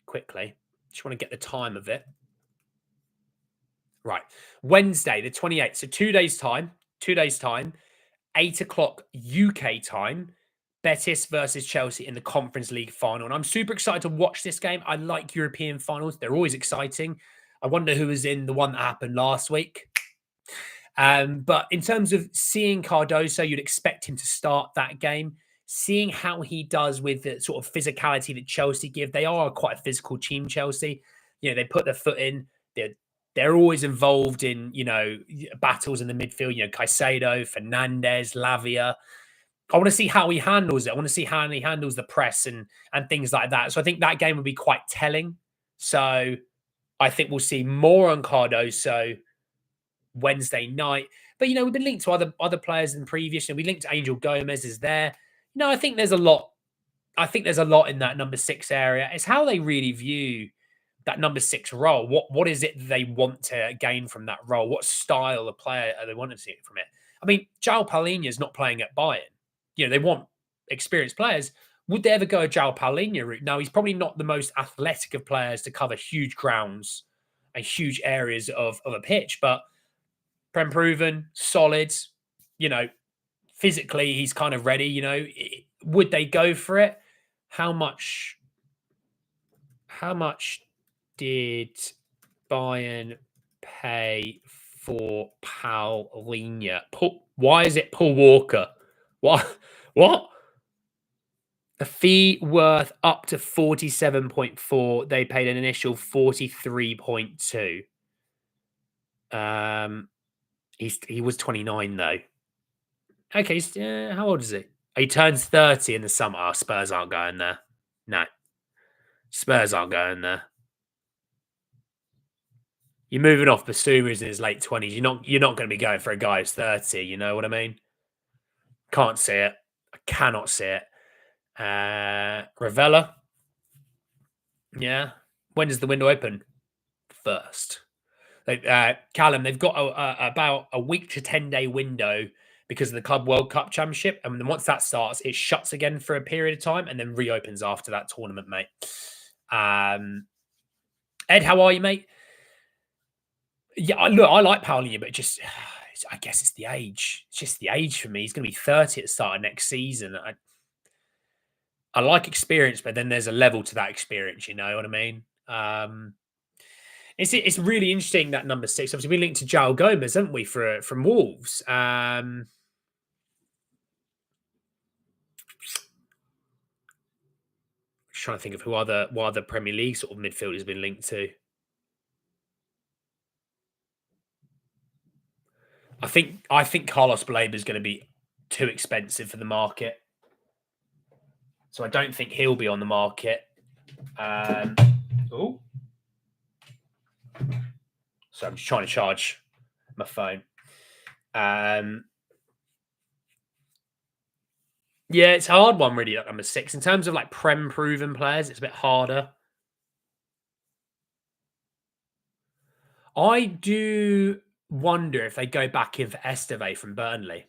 Quickly, just want to get the time of it. Right, Wednesday the 28th. So 2 days time. 2 days time. 8 o'clock UK time. Betis versus Chelsea in the Conference League final. And I'm super excited to watch this game. I like European finals. They're always exciting. I wonder who was in the one that happened last week. But in terms of seeing Cardoso, you'd expect him to start that game. Seeing how he does with the sort of physicality that Chelsea give. They are quite a physical team, Chelsea. You know, they put their foot in. They're always involved in, battles in the midfield. Caicedo, Fernandez, Lavia. I want to see how he handles it. I want to see how he handles the press and things like that. So I think that game would be quite telling. So I think we'll see more on Cardoso Wednesday night. But we've been linked to other players in previous. We linked to Angel Gomez is there. I think there's a lot. I think there's a lot in that number 6 area. It's how they really view that number 6 role. What is it they want to gain from that role? What style of player are they wanting to see from it? I mean, João Palhinha is not playing at Bayern. They want experienced players. Would they ever go a João Palhinha route? No, he's probably not the most athletic of players to cover huge grounds and huge areas of a pitch, but Prem proven, solid, physically he's kind of ready, would they go for it? How much did Bayern pay for Palhinha? Why is it Paul Walker? What? A fee worth up to 47.4. They paid an initial 43.2. He was 29 though. Okay, how old is he? He turns 30 in the summer. Oh, Spurs aren't going there. No. Spurs aren't going there. You're moving off Basuma in his late 20s. You're not going to be going for a guy who's 30, you know what I mean? Can't see it. I cannot see it. Ravella. Yeah. When does the window open? First. Callum, they've got about a week to 10-day window because of the Club World Cup Championship. And then once that starts, it shuts again for a period of time and then reopens after that tournament, mate. Ed, how are you, mate? Yeah, look, I like Paulinho, but I guess it's the age. It's just the age for me. He's going to be 30 at the start of next season. I like experience, but then there's a level to that experience. You know what I mean? It's really interesting that number 6. Obviously, we linked to João Gomez, haven't we, from Wolves? Trying to think of what other Premier League sort of midfielders have been linked to. I think Carlos Baleba is going to be too expensive for the market, so I don't think he'll be on the market. So I'm just trying to charge my phone. Yeah, it's a hard one really at number 6. In terms of like Prem proven players, it's a bit harder. I do wonder if they go back in for Esteve from Burnley.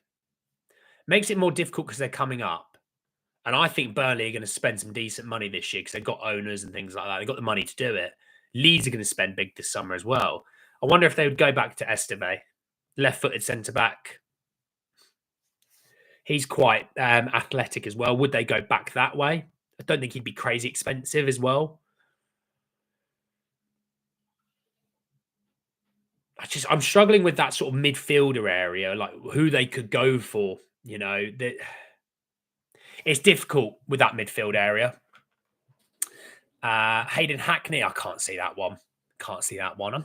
Makes it more difficult because they're coming up. And I think Burnley are going to spend some decent money this year because they've got owners and things like that. They've got the money to do it. Leeds are going to spend big this summer as well. I wonder if they would go back to Esteve, left-footed centre-back. He's quite athletic as well. Would they go back that way? I don't think he'd be crazy expensive as well. I'm struggling with that sort of midfielder area, like who they could go for. It's difficult with that midfield area. Hayden Hackney, I can't see that one. I'm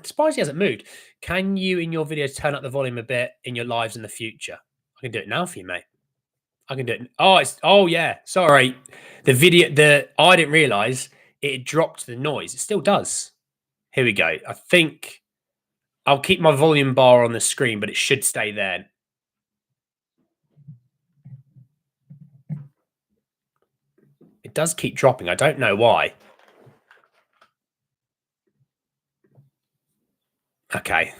surprised he hasn't moved. Can you, in your videos, turn up the volume a bit in your lives in the future? I can do it now for you, mate. I can do it. Oh yeah. Sorry. I didn't realize it dropped the noise. It still does. Here we go. I think I'll keep my volume bar on the screen, but it should stay there. It does keep dropping. I don't know why. Okay.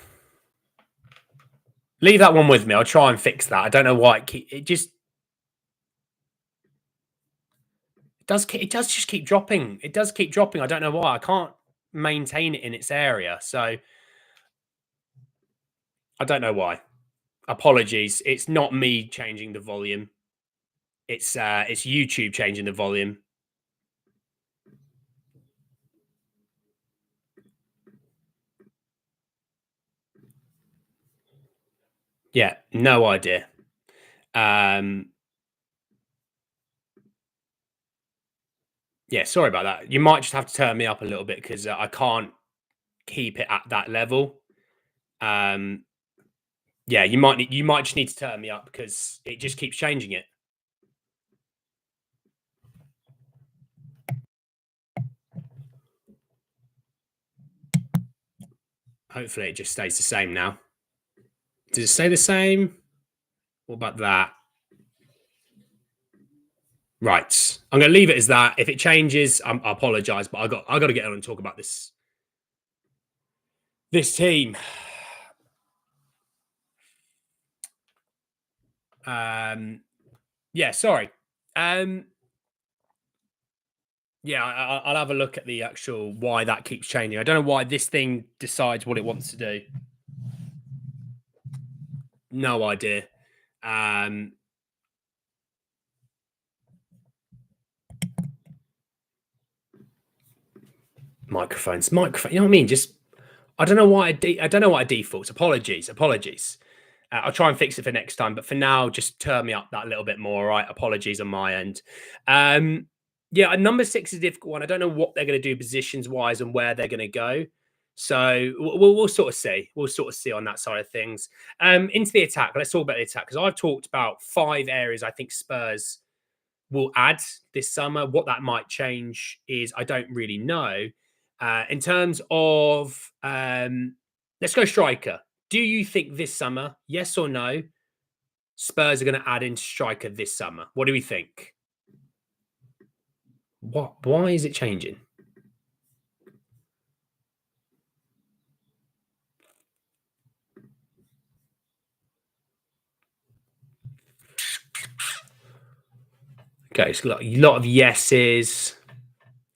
Leave that one with me. I'll try and fix that. I don't know why it does just keep dropping. It does keep dropping. I don't know why. I can't maintain it in its area. So I don't know why. Apologies. It's not me changing the volume. It's YouTube changing the volume. Yeah, no idea. Yeah, sorry about that. You might just have to turn me up a little bit because I can't keep it at that level. Um, yeah, you might just need to turn me up because it just keeps changing it. Hopefully, it just stays the same now. Does it stay the same? What about that? Right. I'm going to leave it as that. If it changes, I apologise, but I got to get on and talk about this team. Yeah, sorry. Yeah, I'll have a look at the actual why that keeps changing. I don't know why this thing decides what it wants to do. No idea. Microphones. You know what I mean? Just I don't know why I don't know why it defaults. Apologies. I'll try and fix it for next time, but for now, just turn me up that little bit more. All right, apologies on my end. Yeah, number 6 is a difficult one. I don't know what they're going to do positions wise and where they're going to go. So we'll sort of see. We'll sort of see on that side of things. Into the attack. Let's talk about the attack because I've talked about 5 areas I think Spurs will add this summer. What that might change is I don't really know. In terms of, let's go striker. Do you think this summer, yes or no, Spurs are going to add in striker this summer? What do we think? What? Why is it changing? Okay, it's a lot of yeses.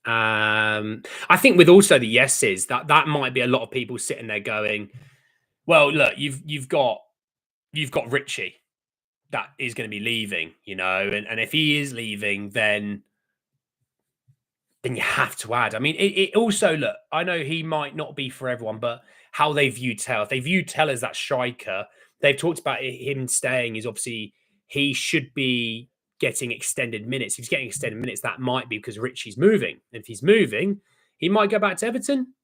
I think with also the yeses, that might be a lot of people sitting there going, "Well, look, you've got Richie that is going to be leaving, you know, and if he is leaving, then you have to add. I mean, it also look. I know he might not be for everyone, but how they view Tell, if they view Tell as that striker, they've talked about him staying. Is obviously he should be getting extended minutes. If he's getting extended minutes, that might be because Richie's moving. If he's moving, he might go back to Everton.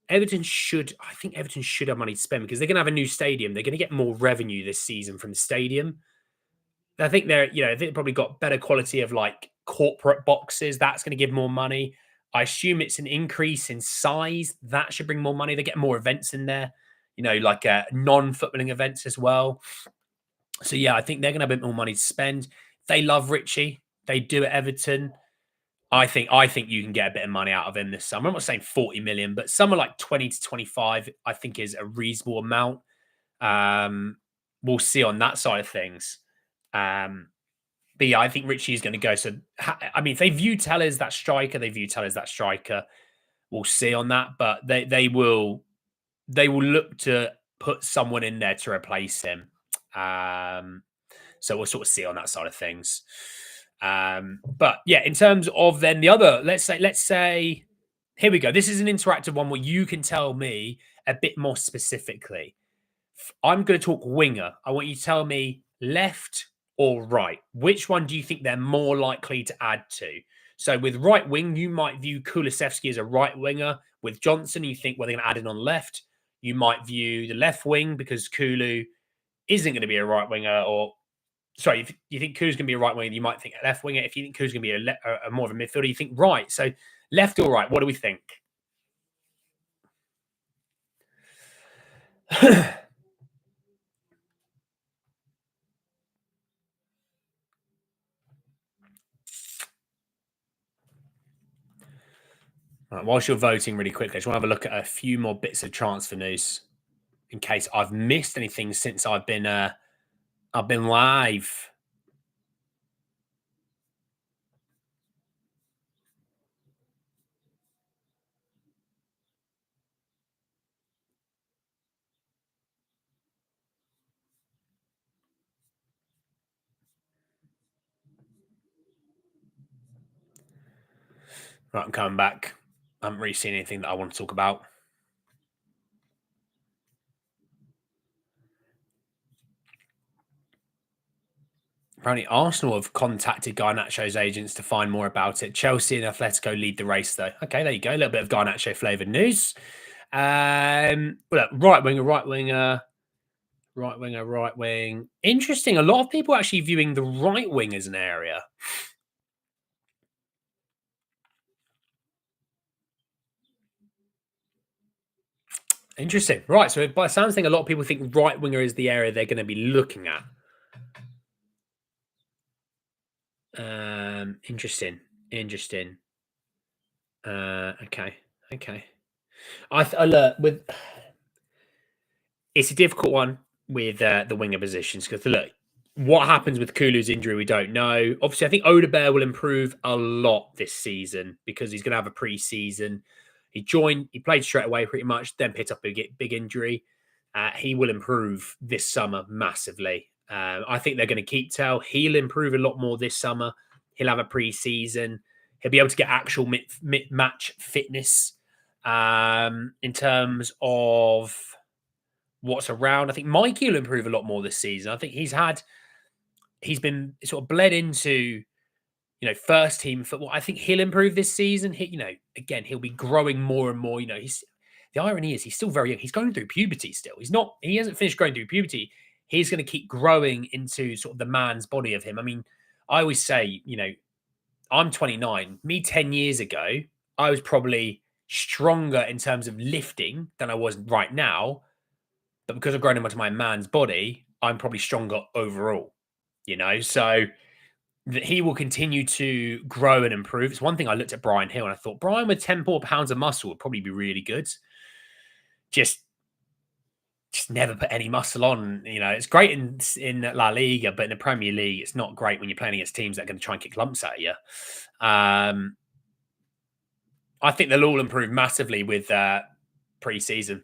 I think Everton should have money to spend because they're going to have a new stadium. They're going to get more revenue this season from the stadium. I think they've probably got better quality of like corporate boxes. That's going to give more money. I assume it's an increase in size. That should bring more money. They get more events in there, like non-footballing events as well. So yeah, I think they're going to have a bit more money to spend. They love Richie. They do at Everton. I think you can get a bit of money out of him this summer. I'm not saying 40 million, but somewhere like 20 to 25, I think is a reasonable amount. We'll see on that side of things. But yeah, I think Richie is going to go. So, I mean, if they view Tell as that striker, they view Tell as that striker. We'll see on that, but they will look to put someone in there to replace him. So we'll sort of see on that side of things. But yeah, in terms of then the other, let's say, here we go. This is an interactive one where you can tell me a bit more specifically. I'm going to talk winger. I want you to tell me left or right. Which one do you think they're more likely to add to? So with right wing, you might view Kulusevski as a right winger. With Johnson, you think, well, they're going to add in on left. You might view the left wing because Kulu isn't going to be a right winger, or sorry, if you think Kulu's going to be a right winger, you might think a left winger. If you think Kulu's going to be a more of a midfielder, you think right. So left or right, what do we think? whilst you're voting really quickly, I just want to have a look at a few more bits of transfer news in case I've missed anything since I've been live. Right, I'm coming back. I haven't really seen anything that I want to talk about. Apparently, Arsenal have contacted Garnacho's agents to find more about it. Chelsea and Atletico lead the race, though. Okay, there you go. A little bit of Garnacho flavoured news. Well, right winger, right winger, right winger, right wing. Interesting. A lot of people actually viewing the right wing as an area. Interesting. Right. So, by the sounds thing, a lot of people think right winger is the area they're going to be looking at. Interesting. Interesting. Okay. Okay. I look with. It's a difficult one with the winger positions because look, what happens with Kulu's injury, we don't know. Obviously, I think Odebear will improve a lot this season because he's going to have a pre-season. He played straight away pretty much, then picked up a big injury. He will improve this summer massively. I think they're going to keep Tell. He'll improve a lot more this summer. He'll have a pre-season. He'll be able to get actual match fitness in terms of what's around. I think Mikey will improve a lot more this season. I think he's been sort of bled into, first team football. I think he'll improve this season. Again, he'll be growing more and more. The irony is he's still very young. He's going through puberty still. He hasn't finished going through puberty. He's going to keep growing into sort of the man's body of him. I mean, I always say, I'm 29. Me 10 years ago, I was probably stronger in terms of lifting than I was right now. But because I've grown into my man's body, I'm probably stronger overall, So he will continue to grow and improve. It's one thing I looked at Brian Hill and I thought, Brian with 10 more pounds of muscle would probably be really good. Just never put any muscle on. It's great in La Liga, but in the Premier League, it's not great when you're playing against teams that are going to try and kick lumps at you. I think they'll all improve massively with pre-season,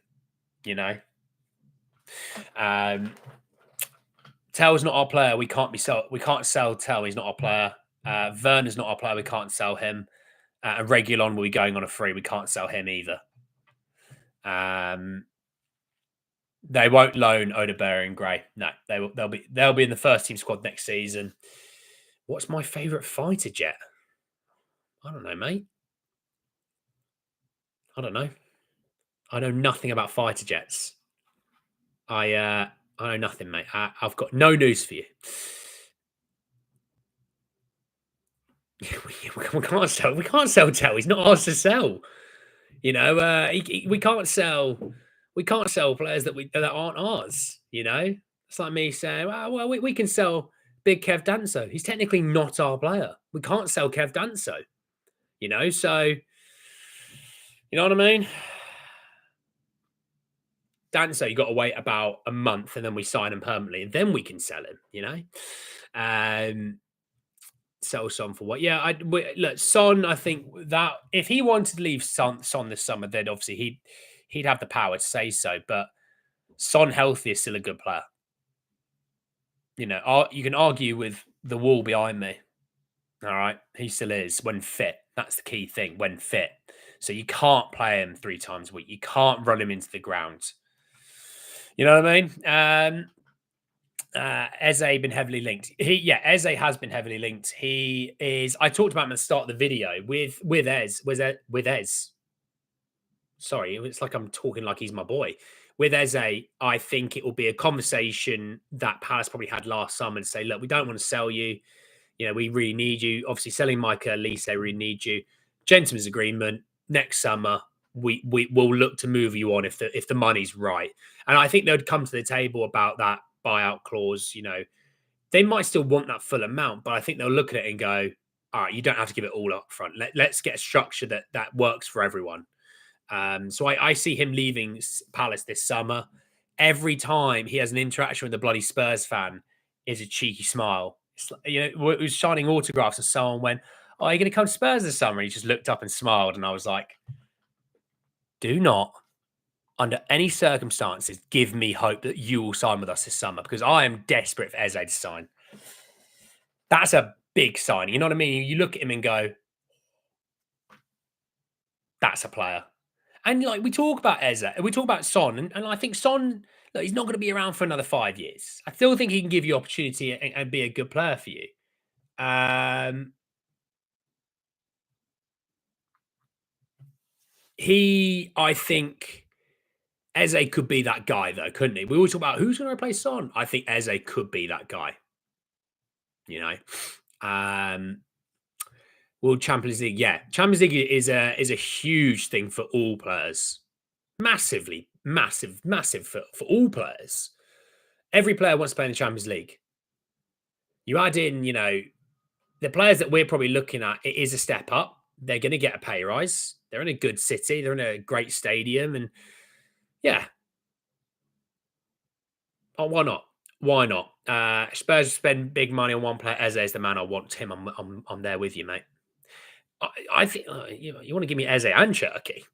Tell's not our player. We can't sell Tell. He's not our player. Werner's not our player. We can't sell him. And Reguilon will be going on a free. We can't sell him either. They won't loan Odebear and Gray. No, they'll be in the first team squad next season. What's my favourite fighter jet? I don't know, mate. I don't know. I know nothing about fighter jets. I know nothing, mate. I've got no news for you. We can't sell. We can't sell Tell. He's not ours to sell. We can't sell. We can't sell players that aren't ours. It's like me saying, well, we can sell Big Kev Danso. He's technically not our player. We can't sell Kev Danso. So you know what I mean. Danso, you got to wait about a month and then we sign him permanently, and then we can sell him. Sell Son for what? Yeah, look, Son. I think that if he wanted to leave Son this summer, then obviously he'd have the power to say so. But Son healthy is still a good player. You can argue with the wall behind me. All right, he still is when fit. That's the key thing. When fit, so you can't play him 3 times a week. You can't run him into the ground. You know what I mean? Eze been heavily linked. Eze has been heavily linked. He is. I talked about him at the start of the video with Ez. Sorry, it's like I'm talking like he's my boy. With Eze, I think it will be a conversation that Palace probably had last summer and say, look, we don't want to sell you. We really need you. Obviously, selling Micah Elise, they really need you. Gentleman's agreement. Next summer, we will look to move you on if the money's right. And I think they'd come to the table about that buyout clause. They might still want that full amount, but I think they'll look at it and go, all right, you don't have to give it all up front. Let's get a structure that works for everyone. So I see him leaving Palace this summer. Every time he has an interaction with a bloody Spurs fan, is a cheeky smile. It's like, it was signing autographs, and someone went, "Oh, are you going to come to Spurs this summer?" And he just looked up and smiled, and I was like, "Do not, under any circumstances, give me hope that you will sign with us this summer because I am desperate for Eze to sign." That's a big sign. You know what I mean? You look at him and go, "That's a player." And like we talk about Eze, we talk about Son, and I think Son, look, he's not going to be around for another 5 years. I still think he can give you opportunity and be a good player for you. Um, I think Eze could be that guy though, couldn't he? We always talk about who's going to replace Son. I think Eze could be that guy. You know, World Champions League, yeah, Champions League is a huge thing for all players, massively, massive for all players. Every player wants to play in the Champions League. You add in, the players that we're probably looking at, it is a step up. They're going to get a pay rise. They're in a good city. They're in a great stadium, and yeah, oh, why not? Why not? Spurs spend big money on one player. Eze is the man I want. Him, I'm there with you, mate. I think you want to give me Eze and Cherki.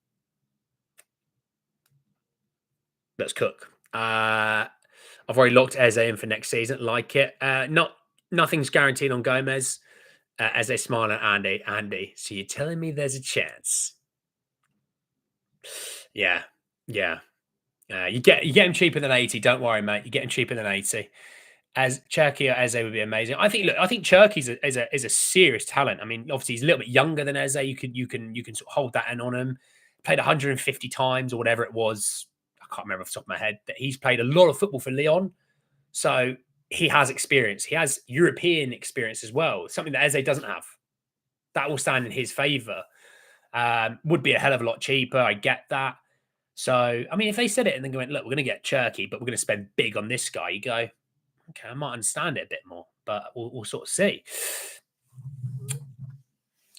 Let's cook. I've already locked Eze in for next season. Like it. Nothing's guaranteed on Gomez. As they smile at Andy. Andy, so you're telling me there's a chance? Yeah, yeah. You get him cheaper than 80. Don't worry, mate. You get him cheaper than 80. As Cherki or Eze would be amazing. I think Cherki's is a serious talent. I mean, obviously he's a little bit younger than Eze. You can sort of hold that in on him. Played 150 times or whatever it was. I can't remember off the top of my head. That he's played a lot of football for Lyon, so he has experience. He has European experience as well. Something that Eze doesn't have. That will stand in his favour. Would be a hell of a lot cheaper. I get that. So, I mean, if they said it and then went, look, we're going to get Cherki, but we're going to spend big on this guy, you go, okay, I might understand it a bit more, but we'll sort of see.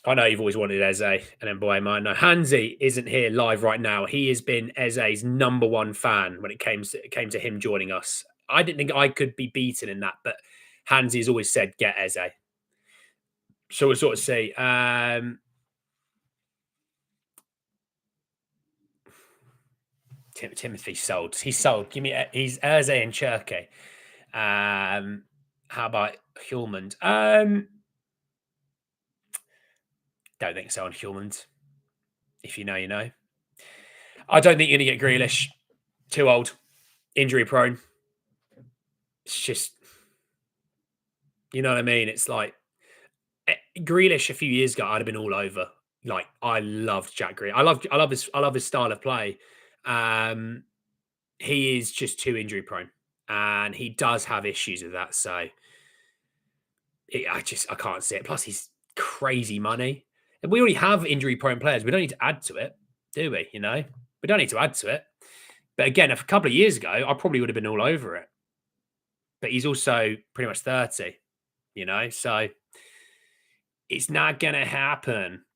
I know you've always wanted Eze, and then boy, am I know Hansi isn't here live right now. He has been Eze's number one fan when it came to him joining us. I didn't think I could be beaten in that, but Hansi has always said, get Eze. So we'll sort of see. Timothy sold. He's sold. Give me. He's Eze and Cherki. How about Heung-Min? Don't think so on Heung-Min. If you know, you know. I don't think you're going to get Grealish. Too old. Injury prone. It's just, you know what I mean? It's like Grealish a few years ago, I'd have been all over. Like I loved Jack Grealish. I love his style of play. He is just too injury prone, and he does have issues with that. So I can't see it. Plus, he's crazy money, and we already have injury prone players. We don't need to add to it, do we? We don't need to add to it. But again, a couple of years ago, I probably would have been all over it. But he's also pretty much 30, so it's not going to happen.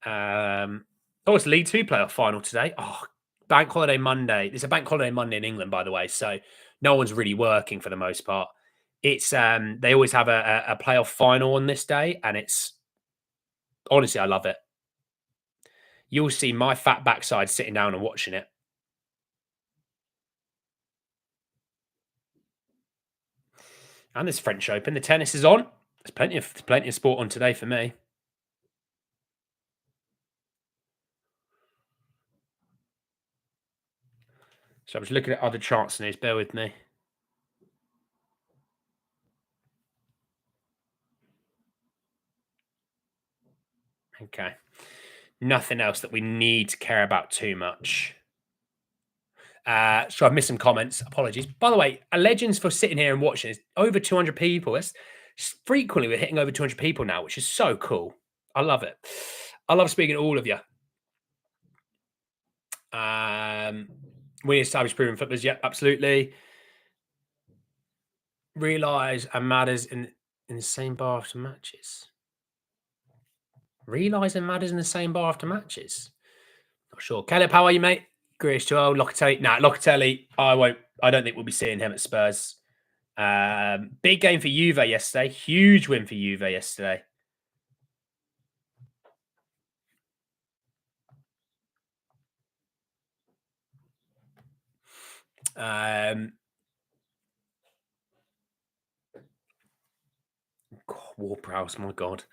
It's League Two playoff final today. Oh, Bank Holiday Monday. It's a Bank Holiday Monday in England, by the way, so no one's really working for the most part. It's they always have a playoff final on this day, and it's honestly, I love it. You'll see my fat backside sitting down and watching it. And there's French Open. The tennis is on. There's plenty of sport on today for me. So I'm just looking at other charts news. Bear with me. Okay. Nothing else that we need to care about too much. So I've missed some comments. Apologies. By the way, a legends for sitting here and watching is over 200 people. It's frequently we're hitting over 200 people now, which is so cool. I love it. I love speaking to all of you. We establish proven footballers. Yep, absolutely. Realise and matters in the same bar after matches. Realising Madders in the same bar after matches. Not sure. Caleb, how are you, mate? Grealish 12, Locatelli. Nah, Locatelli. I won't. I don't think we'll be seeing him at Spurs. Big game for Juve yesterday. Huge win for Juve yesterday. Ward-Prowse, my God.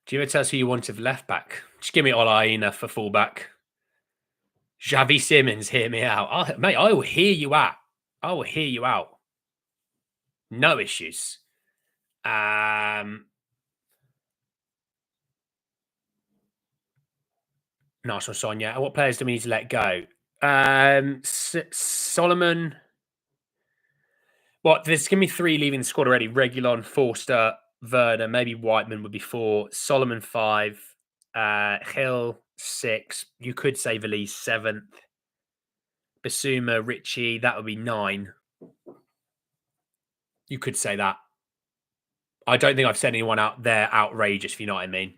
Do you ever tell us who you wanted for left back? Just give me Olaina for fullback. Xavi Simmons, hear me out. Mate, I will hear you out. I will hear you out. No issues. Nice one, Sonia. What players do we need to let go? Solomon. What? There's going to be 3 leaving the squad already. Regulon, Forster, Werner, maybe Whiteman would be 4. Solomon 5. Hill 6. You could say Valise 7th. Basuma, Richie, that would be 9. You could say that. I don't think I've sent anyone out there outrageous, if you know what I mean.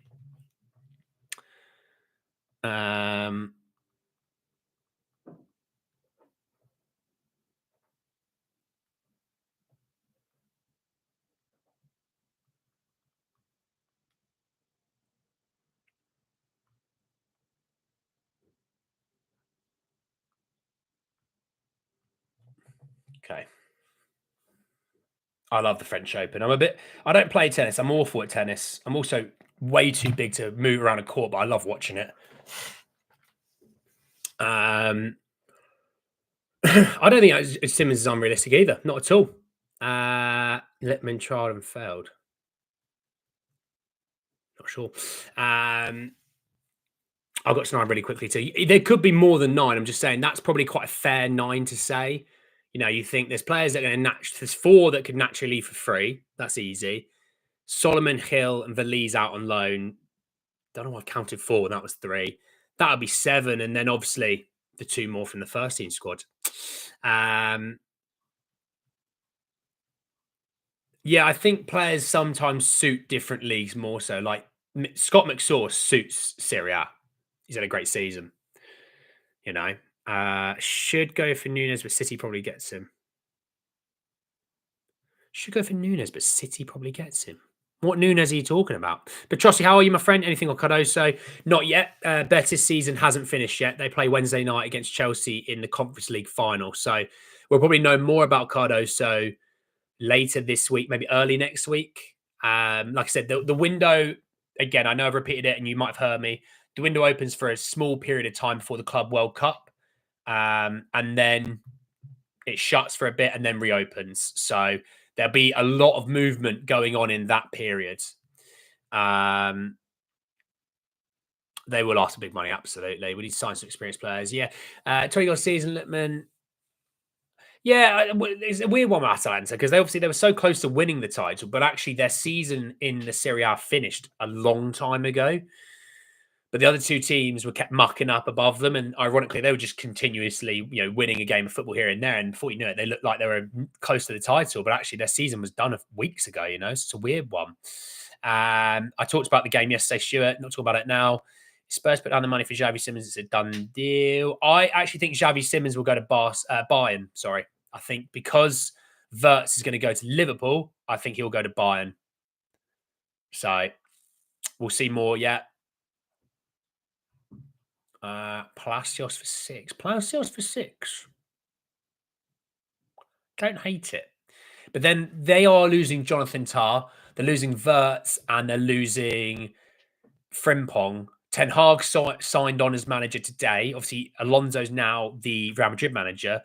Okay. I love the French Open. I don't play tennis. I'm awful at tennis. I'm also way too big to move around a court, but I love watching it. I don't think Simmons is unrealistic either. Not at all. Littman tried and failed. Not sure. I've got to 9 really quickly too. There could be more than 9. I'm just saying that's probably quite a fair 9 to say. You know, you think there's players that are going to there's 4 that could naturally leave for free. That's easy. Solomon, Hill, and Valise out on loan. Don't know why I've counted 4, and that was 3. That would be 7, and then obviously the 2 more from the first team squad. Yeah, I think players sometimes suit different leagues more so. Like Scott McSauce suits Serie A. He's had a great season. You know, should go for Nunes, but City probably gets him. Should go for Nunes, but City probably gets him. What Nunes are you talking about? Petrossi, how are you, my friend? Anything on Cardoso? Not yet. Betis season hasn't finished yet. They play Wednesday night against Chelsea in the Conference League final. So we'll probably know more about Cardoso later this week, maybe early next week. Like I said, the window, again, I know I've repeated it and you might have heard me. The window opens for a small period of time before the Club World Cup. And then it shuts for a bit and then reopens. So there'll be a lot of movement going on in that period. They will ask for big money, absolutely. We need to sign some experienced players. Yeah. 20-goal season, Littman. Yeah, it's a weird one with Atalanta because they were so close to winning the title, but actually their season in the Serie A finished a long time ago. But the other 2 teams were kept mucking up above them, and ironically, they were just continuously, winning a game of football here and there. And before you knew it, they looked like they were close to the title. But actually, their season was done weeks ago. So it's a weird one. I talked about the game yesterday, Stuart. Not talking about it now. Spurs put down the money for Xavi Simmons. It's a done deal. I actually think Xavi Simmons will go to Bayern. Sorry, I think because Wirtz is going to go to Liverpool, I think he'll go to Bayern. So we'll see more yet. Palacios for 6. Palacios for 6. Don't hate it. But then they are losing Jonathan Tah. They're losing Wirtz and they're losing Frimpong. Ten Hag signed on as manager today. Obviously, Alonso's now the Real Madrid manager.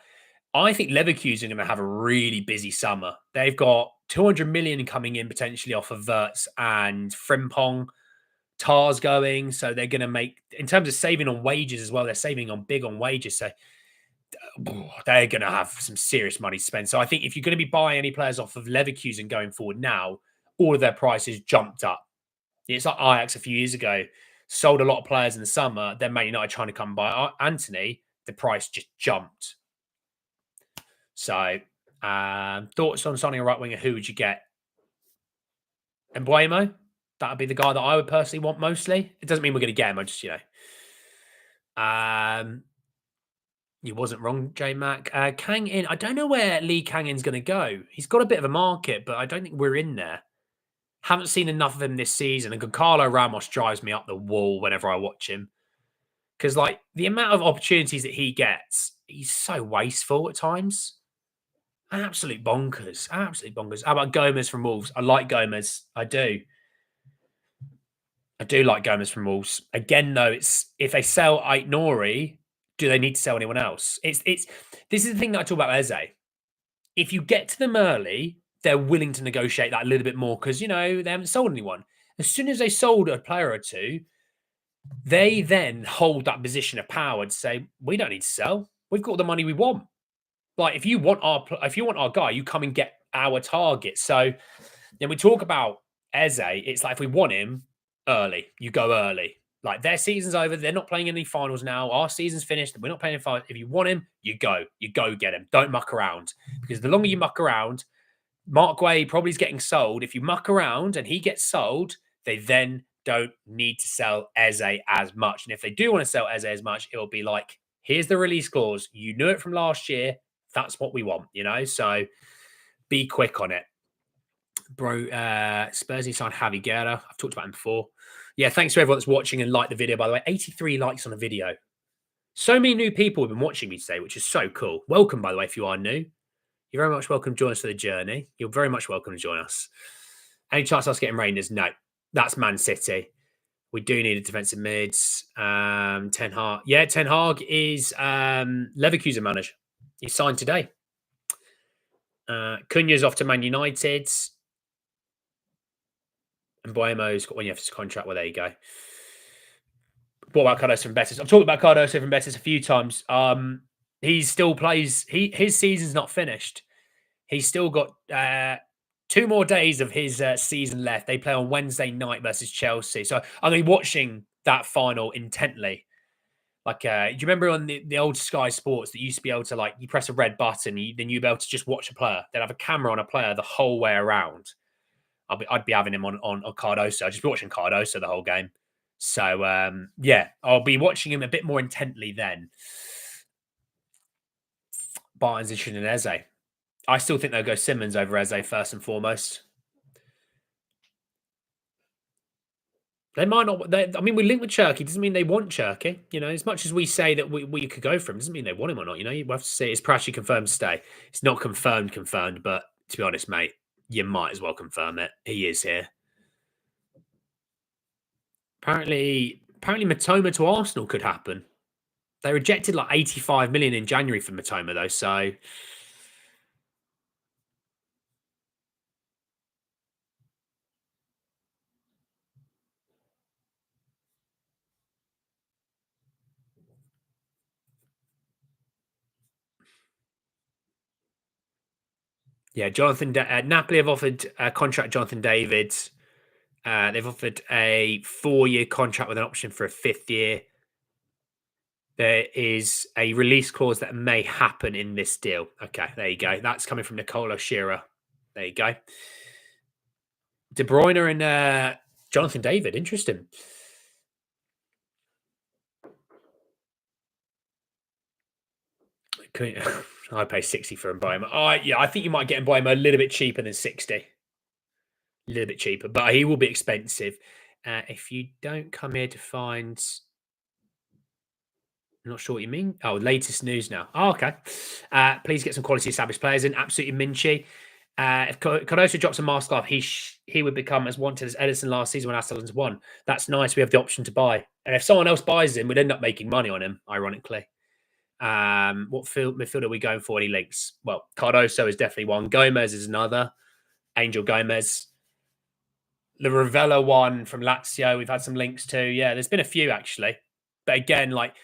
I think Leverkusen are going to have a really busy summer. They've got 200 million coming in potentially off of Wirtz and Frimpong. Tar's going, so they're going to make, in terms of saving on wages as well, they're saving on big on wages. So they're going to have some serious money to spend. So I think if you're going to be buying any players off of Leverkusen going forward now, all of their prices jumped up. It's like Ajax a few years ago, sold a lot of players in the summer. Then Man United trying to come by Anthony, the price just jumped. So thoughts on signing a right winger? Who would you get? Embuemo? That would be the guy that I would personally want mostly. It doesn't mean we're going to get him. I just, you wasn't wrong, J Mac. Kang In. I don't know where Lee Kang In's going to go. He's got a bit of a market, but I don't think we're in there. Haven't seen enough of him this season. And Gonzalo Ramos drives me up the wall whenever I watch him. Because, like, the amount of opportunities that he gets, he's so wasteful at times. Absolute bonkers. Absolute bonkers. How about Gomez from Wolves? I like Gomez. I do. I do like Gomez from Wolves. Again, though, it's if they sell Ait Nori, do they need to sell anyone else? It's this is the thing that I talk about Eze. If you get to them early, they're willing to negotiate that a little bit more because they haven't sold anyone. As soon as they sold a player or two, they then hold that position of power to say, we don't need to sell. We've got the money we want. Like if you want our guy, you come and get our target. So then we talk about Eze. It's like if we want him early, you go early. Like their season's over. They're not playing any finals now. Our season's finished. We're not playing in finals. If you want him, you go. You go get him. Don't muck around. Because the longer you muck around, Mark Way probably is getting sold. If you muck around and he gets sold, they then don't need to sell Eze as much. And if they do want to sell Eze as much, it'll be like, here's the release clause. You knew it from last year. That's what we want, So be quick on it. Bro, Spurs need to sign Javi Guerra. I've talked about him before. Yeah, thanks to everyone that's watching and liked the video, by the way. 83 likes on a video. So many new people have been watching me today, which is so cool. Welcome, by the way, if you are new. You're very much welcome to join us for the journey. You're very much welcome to join us. Any chance of us getting Rangers? No. That's Man City. We do need a defensive mids. Ten Hag. Yeah, Ten Hag is Leverkusen manager. He signed today. Cunha's off to Man United. And Boemo's got 1 year for his contract. Well, there you go. What about Cardoso from Betis? I've talked about Cardoso from Betis a few times. He still plays. His season's not finished. He's still got 2 more days of his season left. They play on Wednesday night versus Chelsea. So I'm going to be watching that final intently. Like, do you remember on the old Sky Sports that used to be able to, like, you press a red button, then you'd be able to just watch a player. They'd have a camera on a player the whole way around. I'd be having him on Cardoso. I'd just be watching Cardoso the whole game. So, yeah, I'll be watching him a bit more intently then. Barton's interested in Eze. I still think they'll go Simmons over Eze first and foremost. They might not. We link with Cherki. Doesn't mean they want Cherki. As much as we say that we could go for him, doesn't mean they want him or not. You have to see. It's Paratici confirmed to stay. It's not confirmed, but to be honest, mate, you might as well confirm it. He is here. Apparently Matoma to Arsenal could happen. They rejected like 85 million in January for Matoma, though. So yeah, Napoli have offered a contract Jonathan David. They've offered a 4-year contract with an option for a 5th year. There is a release clause that may happen in this deal. Okay, there you go. That's coming from Nicola Shearer. There you go. De Bruyne and Jonathan David. Interesting. I pay 60 for Mbeumo. I think you might get Mbeumo a little bit cheaper than 60. A little bit cheaper, but he will be expensive. If you don't come here to find... I'm not sure what you mean. Oh, latest news now. Oh, okay. Please get some quality established players in. Absolutely Minchi. If Cardoso drops a mask off, he would become as wanted as Edison last season when Aston's won. That's nice. We have the option to buy. And if someone else buys him, we'd end up making money on him, ironically. What midfield are we going for? Any links? Well, Cardoso is definitely one. Gomez is another. Angel Gomez. The Ravella one from Lazio, we've had some links to. Yeah, there's been a few, actually. But again, like,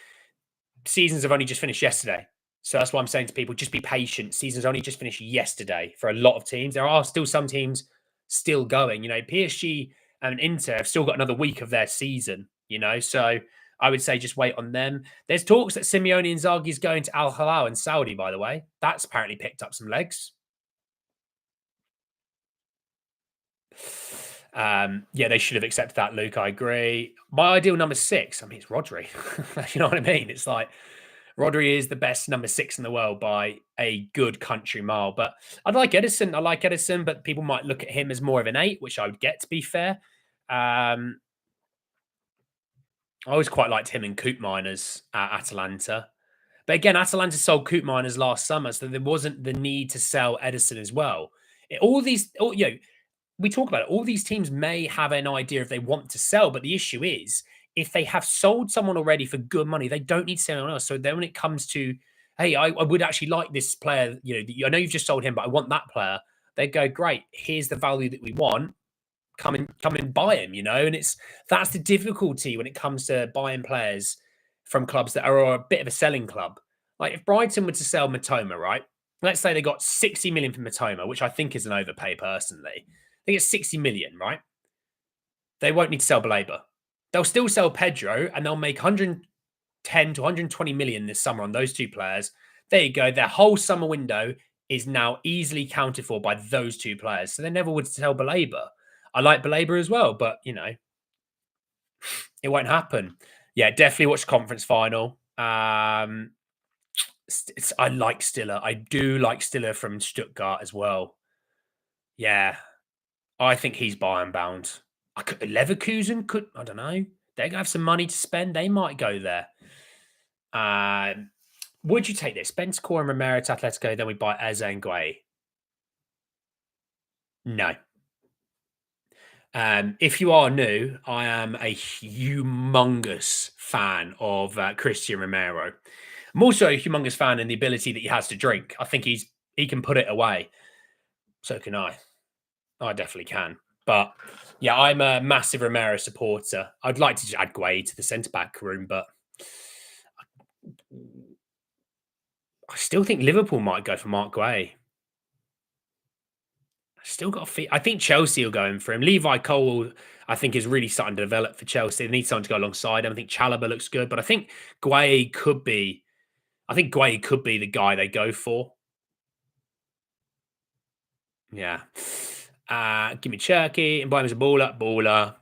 seasons have only just finished yesterday. So that's why I'm saying to people, just be patient. Seasons only just finished yesterday for a lot of teams. There are still some teams still going. PSG and Inter have still got another week of their season, So I would say just wait on them. There's talks that Simeone Inzaghi is going to Al Hilal in Saudi, by the way. That's apparently picked up some legs. Yeah, they should have accepted that, Luke. I agree. My ideal number 6, I mean, it's Rodri. You know what I mean? It's like Rodri is the best number 6 in the world by a good country mile. But I'd like Edison. I like Edison, but people might look at him as more of an 8, which I would get, to be fair. I always quite liked him in Coop Miners at Atalanta. But again, Atalanta sold Coop Miners last summer, so there wasn't the need to sell Edison as well. We talk about it. All these teams may have an idea if they want to sell, but the issue is if they have sold someone already for good money, they don't need to sell anyone else. So then when it comes to, hey, I would actually like this player, I know you've just sold him, but I want that player. They go, great, here's the value that we want. Come and buy him, and that's the difficulty when it comes to buying players from clubs that are a bit of a selling club. Like if Brighton were to sell Matoma, right? Let's say they got 60 million for Matoma, which I think is an overpay personally. They get 60 million, right? They won't need to sell Baleba. They'll still sell Pedro and they'll make 110 to 120 million this summer on those two players. There you go. Their whole summer window is now easily counted for by those two players. So they never would sell Baleba. I like Baleba as well, but it won't happen. Yeah, definitely watch the conference final. I like Stiller. I do like Stiller from Stuttgart as well. Yeah, I think he's Bayern bound. Leverkusen could, I don't know. They're gonna have some money to spend. They might go there. Would you take this? Ben Score and Romero to Atletico, then we buy Eze and Gueye. No. If you are new, I am a humongous fan of Christian Romero. I'm also a humongous fan in the ability that he has to drink. I think he can put it away. So can I. I definitely can. But yeah, I'm a massive Romero supporter. I'd like to just add Gueye to the centre back room, but I still think Liverpool might go for Mark Gueye. Still got a fee. I think Chelsea will go in for him. Levi Cole, I think, is really starting to develop for Chelsea. They need someone to go alongside him. I think Chalobah looks good, but I think Gueye could be. I think Gueye could be the guy they go for. Yeah. Give me Cherki and buy him as a baller.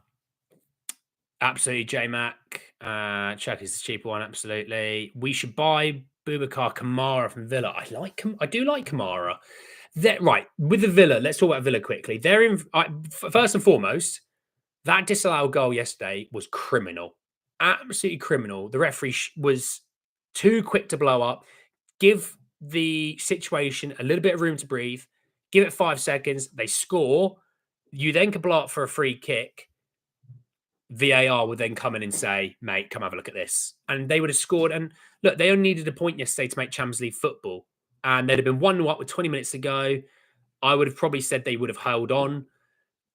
Absolutely, J-Mac. Cherki's the cheaper one, absolutely. We should buy Boubacar Kamara from Villa. I do like Kamara. Right, with the Villa, let's talk about Villa quickly. They're in first and foremost, that disallowed goal yesterday was criminal, absolutely criminal. The referee was too quick to blow up. Give the situation a little bit of room to breathe. Give it 5 seconds. They score. You then can blow up for a free kick. VAR would then come in and say, mate, come have a look at this. And they would have scored. And look, they only needed a point yesterday to make Champions League football. And they'd have been 1-0 up with 20 minutes to go. I would have probably said they would have held on.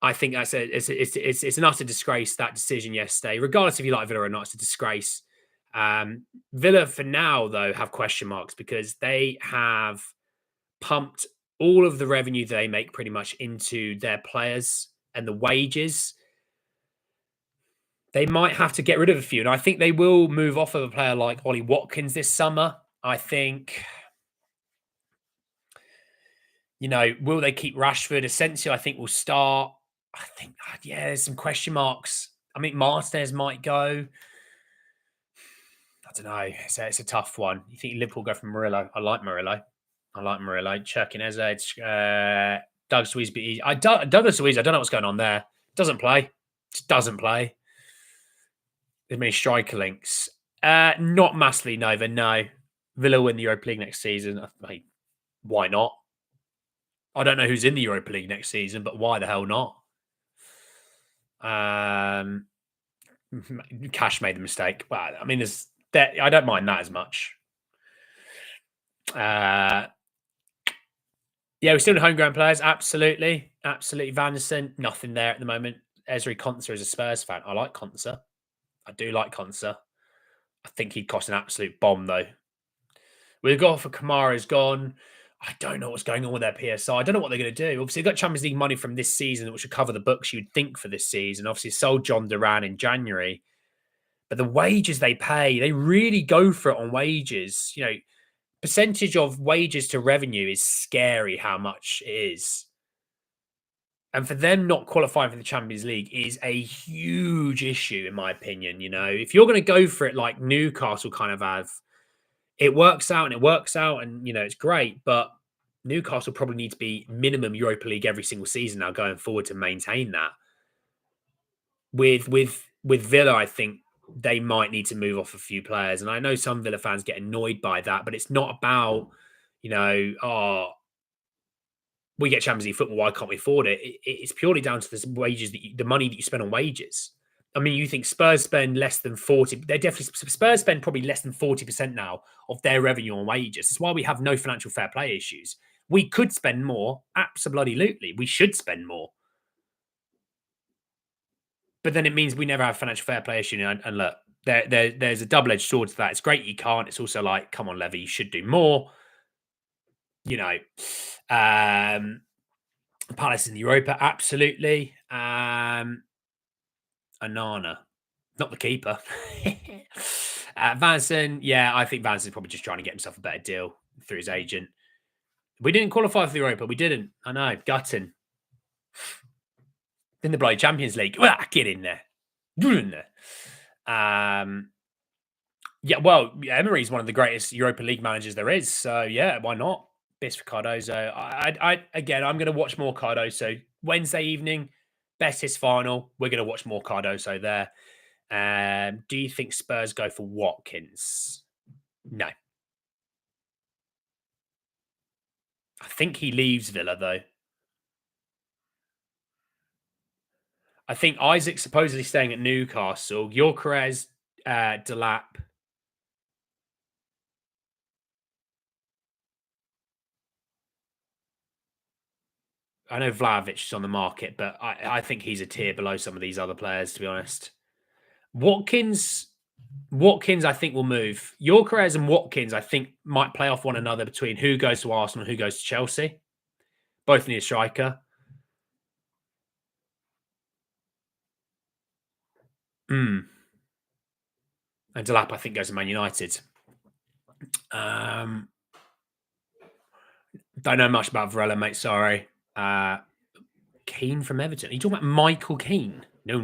I think it's an utter disgrace, that decision yesterday. Regardless if you like Villa or not, it's a disgrace. Villa, for now, though, have question marks because they have pumped all of the revenue they make pretty much into their players and the wages. They might have to get rid of a few. And I think they will move off of a player like Ollie Watkins this summer. I think, will they keep Rashford? Asensio, I think, will start. I think, yeah, there's some question marks. I mean, Martinez might go. I don't know. It's a tough one. You think Liverpool go for Murillo? I like Murillo. Cherki and Eze. Doug Sweesby. Douglas Luiz, I don't know what's going on there. Doesn't play. Just doesn't play. There's many striker links. Not massively, Nova. No. Villa win the Europa League next season. Why not? I don't know who's in the Europa League next season, but why the hell not? Cash made the mistake. Well, I mean, I don't mind that as much. Yeah, we're still in homegrown players. Absolutely. Vanderson, nothing there at the moment. Ezri Konsa is a Spurs fan. I like Konsa. I do like Konsa. I think he'd cost an absolute bomb, though. With the goal for Kamara's gone. I don't know what's going on with their PSI. I don't know what they're going to do. Obviously, they've got Champions League money from this season, which should cover the books you'd think for this season. Obviously, sold John Duran in January. But the wages they pay, they really go for it on wages. Percentage of wages to revenue is scary how much it is. And for them not qualifying for the Champions League is a huge issue, in my opinion. If you're going to go for it like Newcastle kind of have, it works out and it works out and, it's great. But Newcastle probably need to be minimum Europa League every single season now going forward to maintain that. With Villa, I think they might need to move off a few players. And I know some Villa fans get annoyed by that, but it's not about, we get Champions League football, why can't we afford it? It's purely down to the wages, the money that you spend on wages. I mean, you think Spurs spend less than 40, Spurs spend probably less than 40% now of their revenue on wages. That's why we have no financial fair play issues. We could spend more, absolutely. We should spend more. But then it means we never have financial fair play issue. And look, there's a double-edged sword to that. It's great you can't. It's also like, come on, Levy, you should do more. Palace in the Europa, absolutely. Anana, not the keeper. Vanson, yeah, I think Vanson's probably just trying to get himself a better deal through his agent. We didn't qualify for the Europa. We didn't. I know, gutting. In the bloody Champions League. Get in there. Get in there. Emery's one of the greatest Europa League managers there is. So, yeah, why not? Best for Cardoso. I'm going to watch more Cardoso. Wednesday evening, Betis final. We're going to watch more Cardoso there. Do you think Spurs go for Watkins? No. I think he leaves Villa, though. I think Isaac's supposedly staying at Newcastle. Gyökeres, Delap. I know Vlahovic is on the market, but I think he's a tier below some of these other players, to be honest. Watkins, I think will move. Gyökeres and Watkins, I think, might play off one another between who goes to Arsenal and who goes to Chelsea. Both need a striker. And Delap, I think, goes to Man United. Don't know much about Varela, mate. Sorry. Keane from Everton. Are you talking about Michael Keane? No.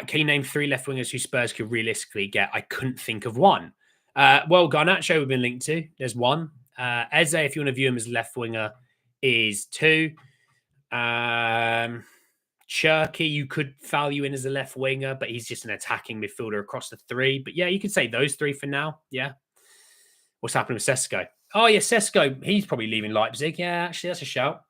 Keane named 3 left wingers who Spurs could realistically get. I couldn't think of one. Garnacho we've been linked to. There's one. Eze, if you want to view him as left winger, is 2. Cherki, you could value in as a left winger, but he's just an attacking midfielder across the 3. But yeah, you could say those 3 for now. Yeah. What's happening with Sesko? Oh, yeah, Sesko. He's probably leaving Leipzig. Yeah, actually, that's a shout.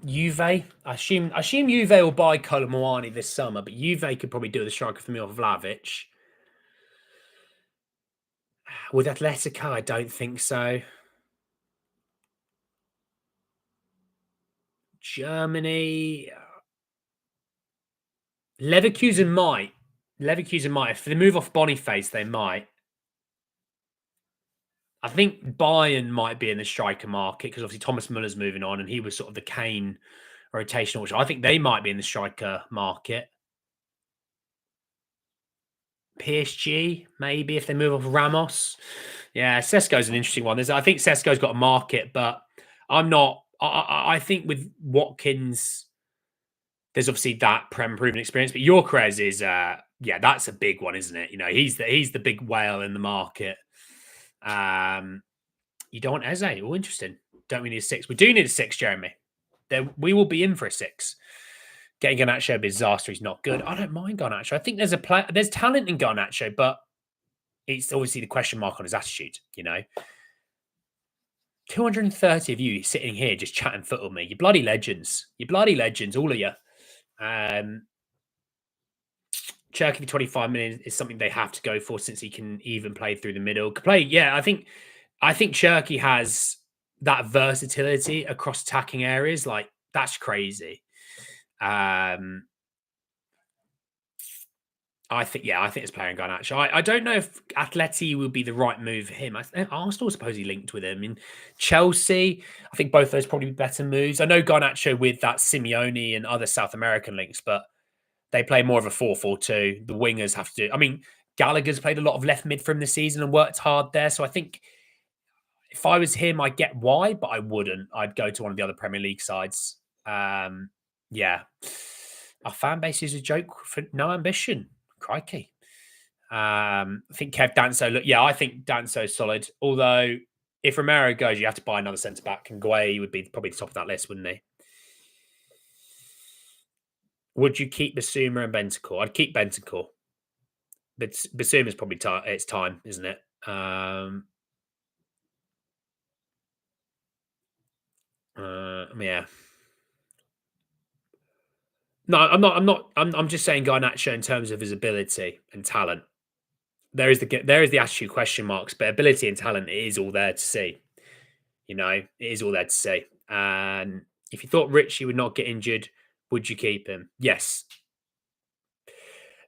Juve. I assume Juve will buy Colomwani this summer, but Juve could probably do the striker for me off Vlahovic. With Atletico, I don't think so. Germany. Leverkusen might. If they move off Boniface, they might. I think Bayern might be in the striker market because obviously Thomas Muller's moving on and he was sort of the Kane rotational, which I think they might be in the striker market. PSG, maybe if they move off Ramos. Yeah, Sesko's an interesting one. I think Sesko's got a market, but I'm not. I think with Watkins, there's obviously that proven experience, but Gyökeres is, that's a big one, isn't it? He's the big whale in the market. You don't want Eze. Oh, interesting. Don't we need a 6? We do need a 6, Jeremy. We will be in for a 6. Getting Garnacho a disaster. He's not good. I don't mind Garnacho. I think there's talent in Garnacho, but it's obviously the question mark on his attitude. 230 of you sitting here just chatting foot with me. You're bloody legends. All of you. Cherki for 25 million is something they have to go for since he can even play through the middle. I think Cherki has that versatility across attacking areas. Like, that's crazy. I think it's playing Garnacho. I don't know if Atleti would be the right move for him. Arsenal supposedly linked with him. In Chelsea, I think both those probably be better moves. I know Garnacho with that Simeone and other South American links, but they play more of a 4-4-2. The wingers have to do. I mean, Gallagher's played a lot of left mid from the season and worked hard there. So I think if I was him, I get why, but I wouldn't. I'd go to one of the other Premier League sides. Yeah. Our fan base is a joke for no ambition. Crikey. I think Kev Danso. Look, yeah, I think Danso's solid. Although if Romero goes, you have to buy another centre back, and Gueye would be probably the top of that list, wouldn't he? Would you keep Basuma and Bentancur? I'd keep Bentancur, but Basuma's probably it's time, isn't it? Yeah. No, I'm not. I'm not. I'm just saying Garnacho in terms of his ability and talent. There is the attitude question marks, but ability and talent is all there to see. You know, it is all there to see. And if you thought Richie would not get injured, would you keep him? Yes.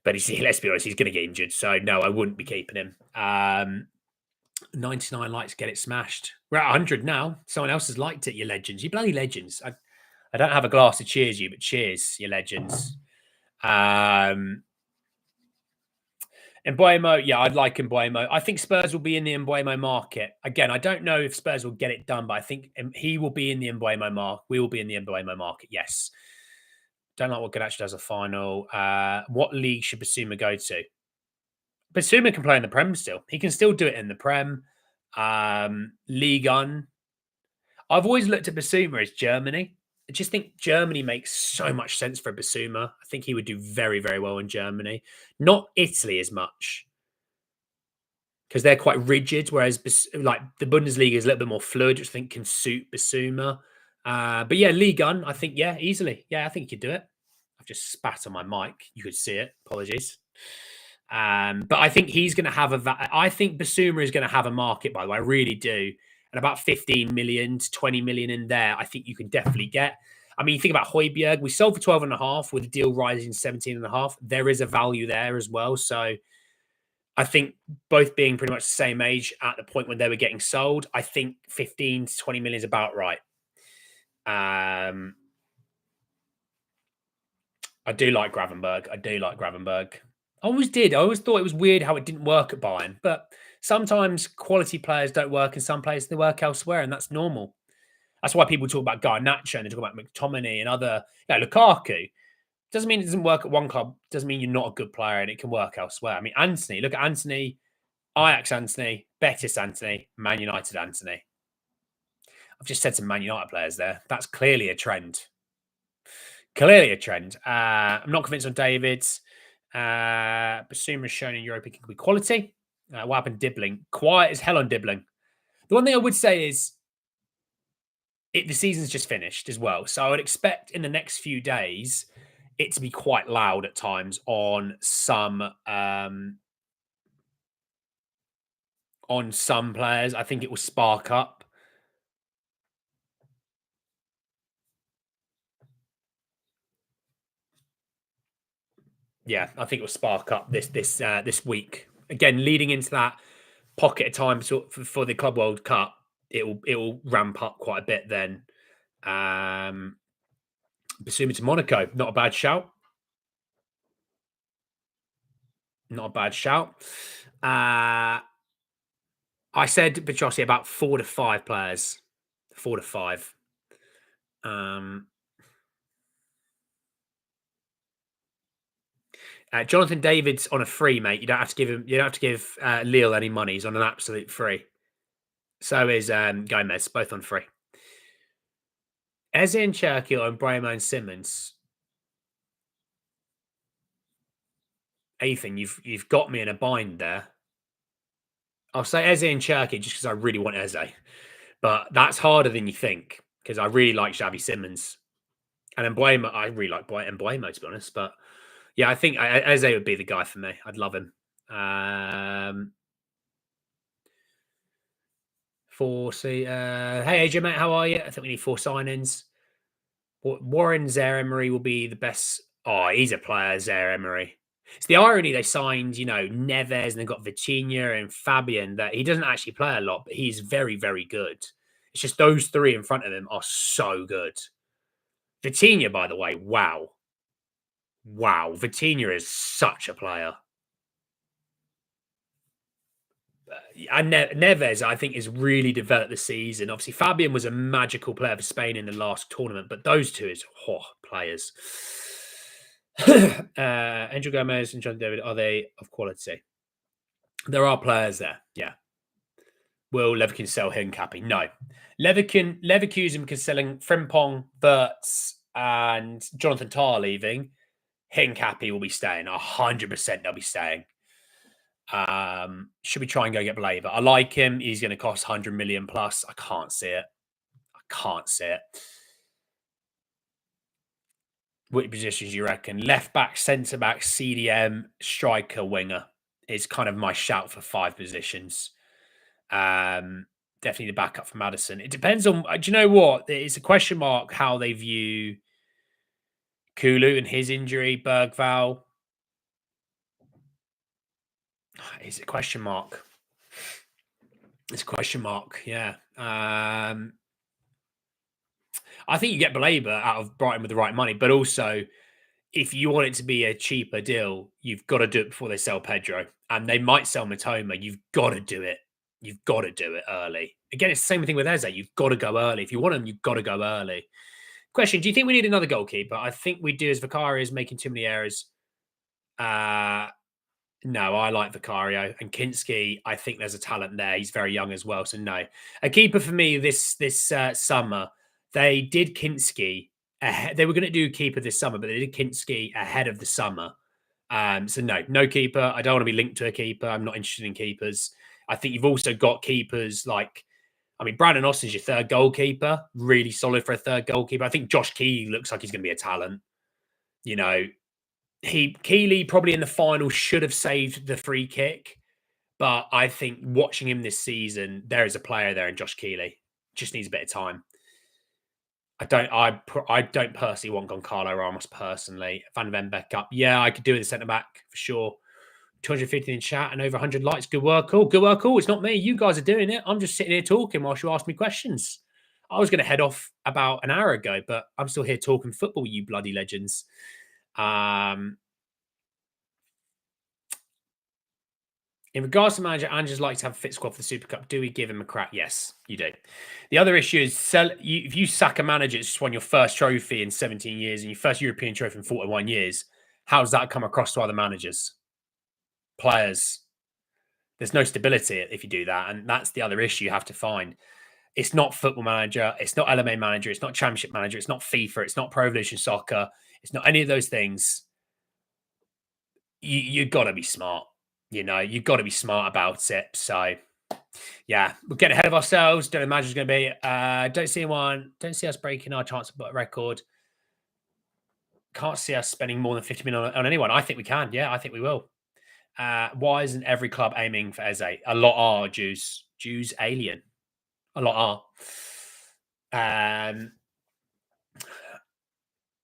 But let's be honest, he's going to get injured. So no, I wouldn't be keeping him. 99 likes, get it smashed. We're at 100 now. Someone else has liked it, you legends. You bloody legends. I don't have a glass to cheers you, but cheers, you legends. Mbuemo, yeah, I'd like Mbuemo. I think Spurs will be in the Mbuemo market. Again, I don't know if Spurs will get it done, but I think he will be in the Mbuemo market. We will be in the Mbuemo market, yes. Don't like what Ganacho does a final. What league should Basuma go to? Basuma can play in the Prem still. He can still do it in the Prem. Ligue 1. I've always looked at Basuma as Germany. I just think Germany makes so much sense for Basuma. I think he would do very, very well in Germany. Not Italy as much because they're quite rigid, whereas like the Bundesliga is a little bit more fluid, which I think can suit Basuma. But yeah, Ligue 1, I think, yeah, easily. Yeah, I think you could do it. I've just spat on my mic. You could see it. Apologies. But I think he's going to have I think Basuma is going to have a market, by the way. I really do. And about 15 million to 20 million in there, I think you can definitely get. I mean, you think about Højbjerg, we sold for 12 and a half with the deal rising 17 and a half. There is a value there as well. So I think both being pretty much the same age at the point when they were getting sold, I think 15 to 20 million is about right. I do like Gravenberg. I always did. I always thought it was weird how it didn't work at Bayern, but sometimes quality players don't work in some places, they work elsewhere, and that's normal. That's why people talk about Garnacho and they talk about McTominay and other, Lukaku. Doesn't mean it doesn't work at one club. Doesn't mean you're not a good player and it can work elsewhere. I mean, Anthony, look at Anthony, Ajax Anthony, Betis Anthony, Man United Anthony. I've just said some Man United players there. That's clearly a trend. I'm not convinced on David's. Basuma has shown in Europe he can be quality. What happened? Dibbling. Quiet as hell on Dibbling. The one thing I would say is the season's just finished as well. So I would expect in the next few days it to be quite loud at times on some players. I think it will spark up. Yeah, I think it will spark up this week. Again, leading into that pocket of time for the Club World Cup, it will ramp up quite a bit then. Basuma to Monaco, not a bad shout. I said Pachosi about 4 to 5 players. 4 to 5. Jonathan David's on a free, mate. You don't have to give him. You don't have to give Lille any money. He's on an absolute free. So is Gomez, both on free. Eze and Cherki and Brahmo and Simmons. Ethan, you've got me in a bind there. I'll say Eze and Cherki just because I really want Eze, but that's harder than you think because I really like Xavi Simmons and Mbuemo. I really like Mbuemo to be honest, but yeah, I think Eze would be the guy for me. I'd love him. Hey AJ mate, how are you? I think we need 4 sign-ins. Warren Zaire Emery will be the best. Oh, he's a player, Zaire Emery. It's the irony they signed, Neves and they've got Vitinha and Fabian that he doesn't actually play a lot, but he's very, very good. It's just those three in front of him are so good. Vitinha, by the way, wow. Wow. Vitinha is such a player. And Neves, I think, has really developed the season. Obviously, Fabian was a magical player for Spain in the last tournament, but those two is players. Angel Gomez and John David, are they of quality? There are players there, yeah. Will Leverkusen sell Heung-Min? No. Leverkusen because selling Frimpong, Wirtz, and Jonathan Tah leaving. Heung-Min will be staying. 100% they'll be staying. Should we try and go get Blaber? I like him. He's going to cost 100 million plus. I can't see it. Which positions you reckon? Left back, centre back, CDM, striker, winger is kind of my shout for 5 positions. Definitely the backup for Maddison. It depends on. Do you know what? It's a question mark how they view Kulu and his injury. Bergval. It's a question mark. It's a question mark. Yeah. I think you get Blaber out of Brighton with the right money, but also if you want it to be a cheaper deal, you've got to do it before they sell Pedro, and they might sell Matoma. You've got to do it. You've got to do it early. Again, it's the same thing with Eze. You've got to go early. If you want him, you've got to go early. Question: do you think we need another goalkeeper? I think we do, as Vicario is making too many errors. No, I like Vicario and Kinski. I think there's a talent there. He's very young as well, so no. A keeper for me this summer. They did Kinski. They were going to do keeper this summer, but they did Kinski ahead of the summer. So no keeper. I don't want to be linked to a keeper. I'm not interested in keepers. I think you've also got keepers like, Brandon Austin's your third goalkeeper, really solid for a third goalkeeper. I think Josh Key looks like he's going to be a talent. Keeley probably in the final should have saved the free kick, but I think watching him this season, there is a player there in Josh Keeley. Just needs a bit of time. I don't personally want Goncalo Ramos personally. Van Ven Beek up. Yeah, I could do it as centre back for sure. 250 in chat and over 100 likes. Good work, all. Good work, all. It's not me. You guys are doing it. I'm just sitting here talking whilst you ask me questions. I was going to head off about an hour ago, but I'm still here talking football, you bloody legends. In regards to manager, Ange's like to have a fit squad for the Super Cup. Do we give him a crack? Yes, you do. The other issue is if you sack a manager, it's just won your first trophy in 17 years and your first European trophy in 41 years. How does that come across to other managers? Players. There's no stability if you do that. And that's the other issue you have to find. It's not Football Manager. It's not LMA Manager. It's not Championship Manager. It's not FIFA. It's not Pro Evolution Soccer. It's not any of those things. You've got to be smart. You've got to be smart about it. So, yeah, we're getting ahead of ourselves. Don't imagine it's going to be. Don't see us breaking our chance of record. Can't see us spending more than 50 million on anyone. I think we can. Yeah, I think we will. Why isn't every club aiming for Eze? A lot are Jews alien. A lot are.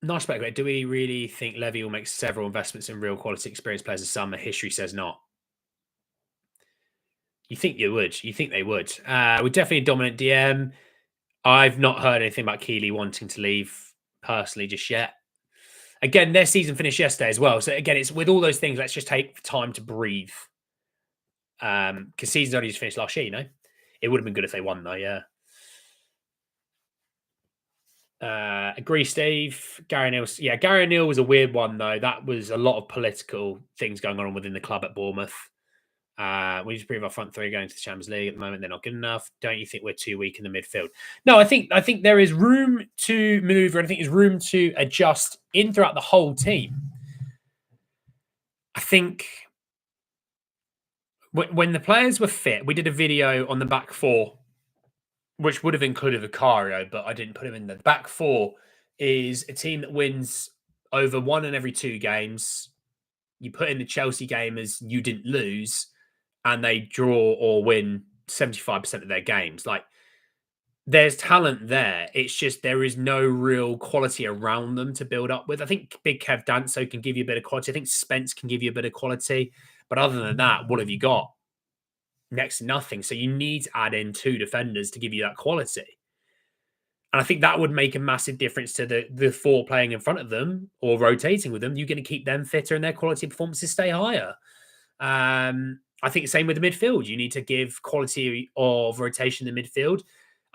Nice back. Do we really think Levy will make several investments in real quality experienced players this summer? History says not. You think you would. You think they would. We're definitely a dominant DM. I've not heard anything about Keeley wanting to leave personally just yet. Again, their season finished yesterday as well. So again, it's with all those things, let's just take time to breathe. Because season's only just finished last year, It would have been good if they won, though, yeah. Agree, Steve. Gary Neal. Yeah, Gary Neal was a weird one, though. That was a lot of political things going on within the club at Bournemouth. We need to prove our front three going to the Champions League at the moment. They're not good enough. Don't you think we're too weak in the midfield? No, I think there is room to maneuver. I think there's room to adjust in throughout the whole team. I think when the players were fit, we did a video on the back four, which would have included Vicario, but I didn't put him in there. The back four is a team that wins over 1 in every 2 games. You put in the Chelsea game as you didn't lose, and they draw or win 75% of their games. Like, there's talent there. It's just there is no real quality around them to build up with. I think Big Kev Danso can give you a bit of quality. I think Spence can give you a bit of quality. But other than that, what have you got? Next to nothing. So you need to add in two defenders to give you that quality. And I think that would make a massive difference to the four playing in front of them or rotating with them. You're going to keep them fitter and their quality performances stay higher. I think the same with the midfield. You need to give quality of rotation in the midfield.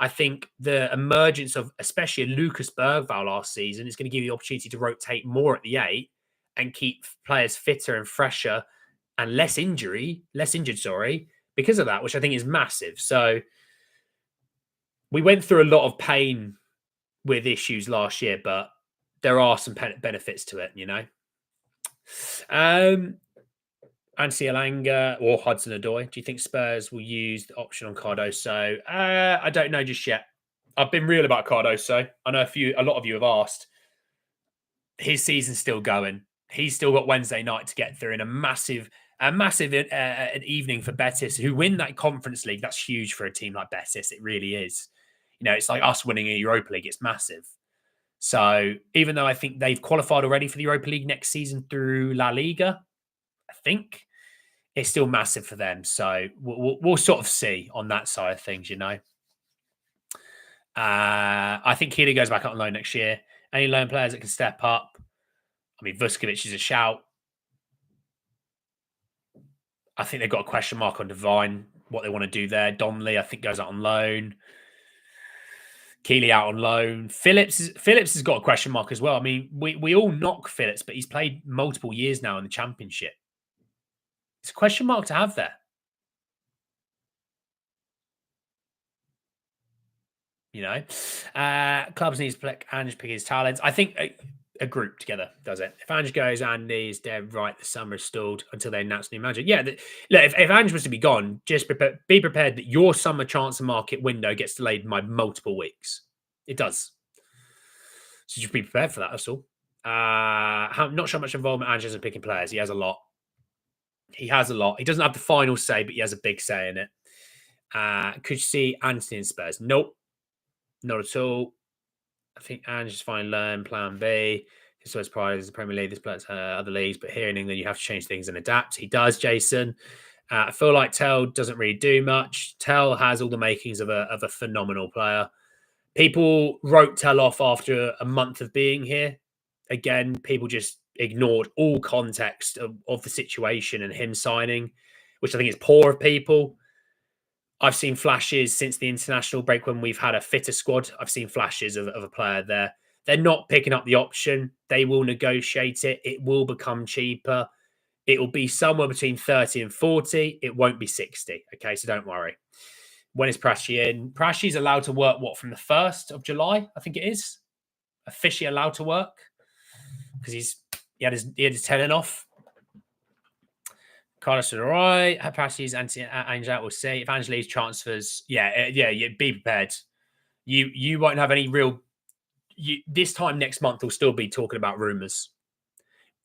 I think the emergence of especially Lucas Bergvall last season is going to give you the opportunity to rotate more at the 8 and keep players fitter and fresher and less injured, sorry, because of that, which I think is massive. So we went through a lot of pain with issues last year, but there are some benefits to it, you know. Anthony Elanga or Hudson-Odoi. Do you think Spurs will use the option on Cardoso? I don't know just yet. I've been real about Cardoso. I know a lot of you have asked. His season's still going. He's still got Wednesday night to get through in a massive an evening for Betis, who win that Conference League. That's huge for a team like Betis. It really is. You know, it's like us winning a Europa League. It's massive. So even though I think they've qualified already for the Europa League next season through La Liga, I think it's still massive for them. So we'll sort of see on that side of things, you know. I think Keely goes back on loan next year. Any loan players that can step up? I mean, Vuskovic is a shout. I think they've got a question mark on Devine, what they want to do there. Donnelly, I think, goes out on loan. Keely out on loan. Phillips has got a question mark as well. I mean, we all knock Phillips, but he's played multiple years now in the Championship. It's a question mark to have there. You know, clubs need to pick Ange pick his talents. I think a group together does it. If Ange goes, Andy's dead right. The summer is stalled until they announce new manager. Yeah, look, if Ange was to be gone, just be prepared that your summer transfer market window gets delayed by multiple weeks. It does. So just be prepared for that. That's all. Not sure how much involvement Ange has in picking players. He has a lot. He doesn't have the final say, but he has a big say in it. Could you see Anthony in Spurs? Nope. Not at all. I think Ange is fine. Learn plan B. His first prize is the Premier League. This plays other leagues, but here in England, you have to change things and adapt. He does, Jason. I feel like Tell doesn't really do much. Tell has all the makings of a phenomenal player. People wrote Tell off after a month of being here. Again, people just ignored all context of the situation and him signing, which I think is poor of people. I've seen flashes since the international break when we've had a fitter squad. I've seen flashes of a player there. They're not picking up the option. They will negotiate it. It will become cheaper. It will be somewhere between 30 and 40. It won't be 60. Okay, so don't worry. When is Paratici in? Paratici is allowed to work, from the 1st of July, I think it is. Officially allowed to work because he had his tenant off. Carlos all right. Parati's Ange out. We'll see. If Ange leaves transfers, yeah, be prepared. You won't have any real. This time next month, we'll still be talking about rumours.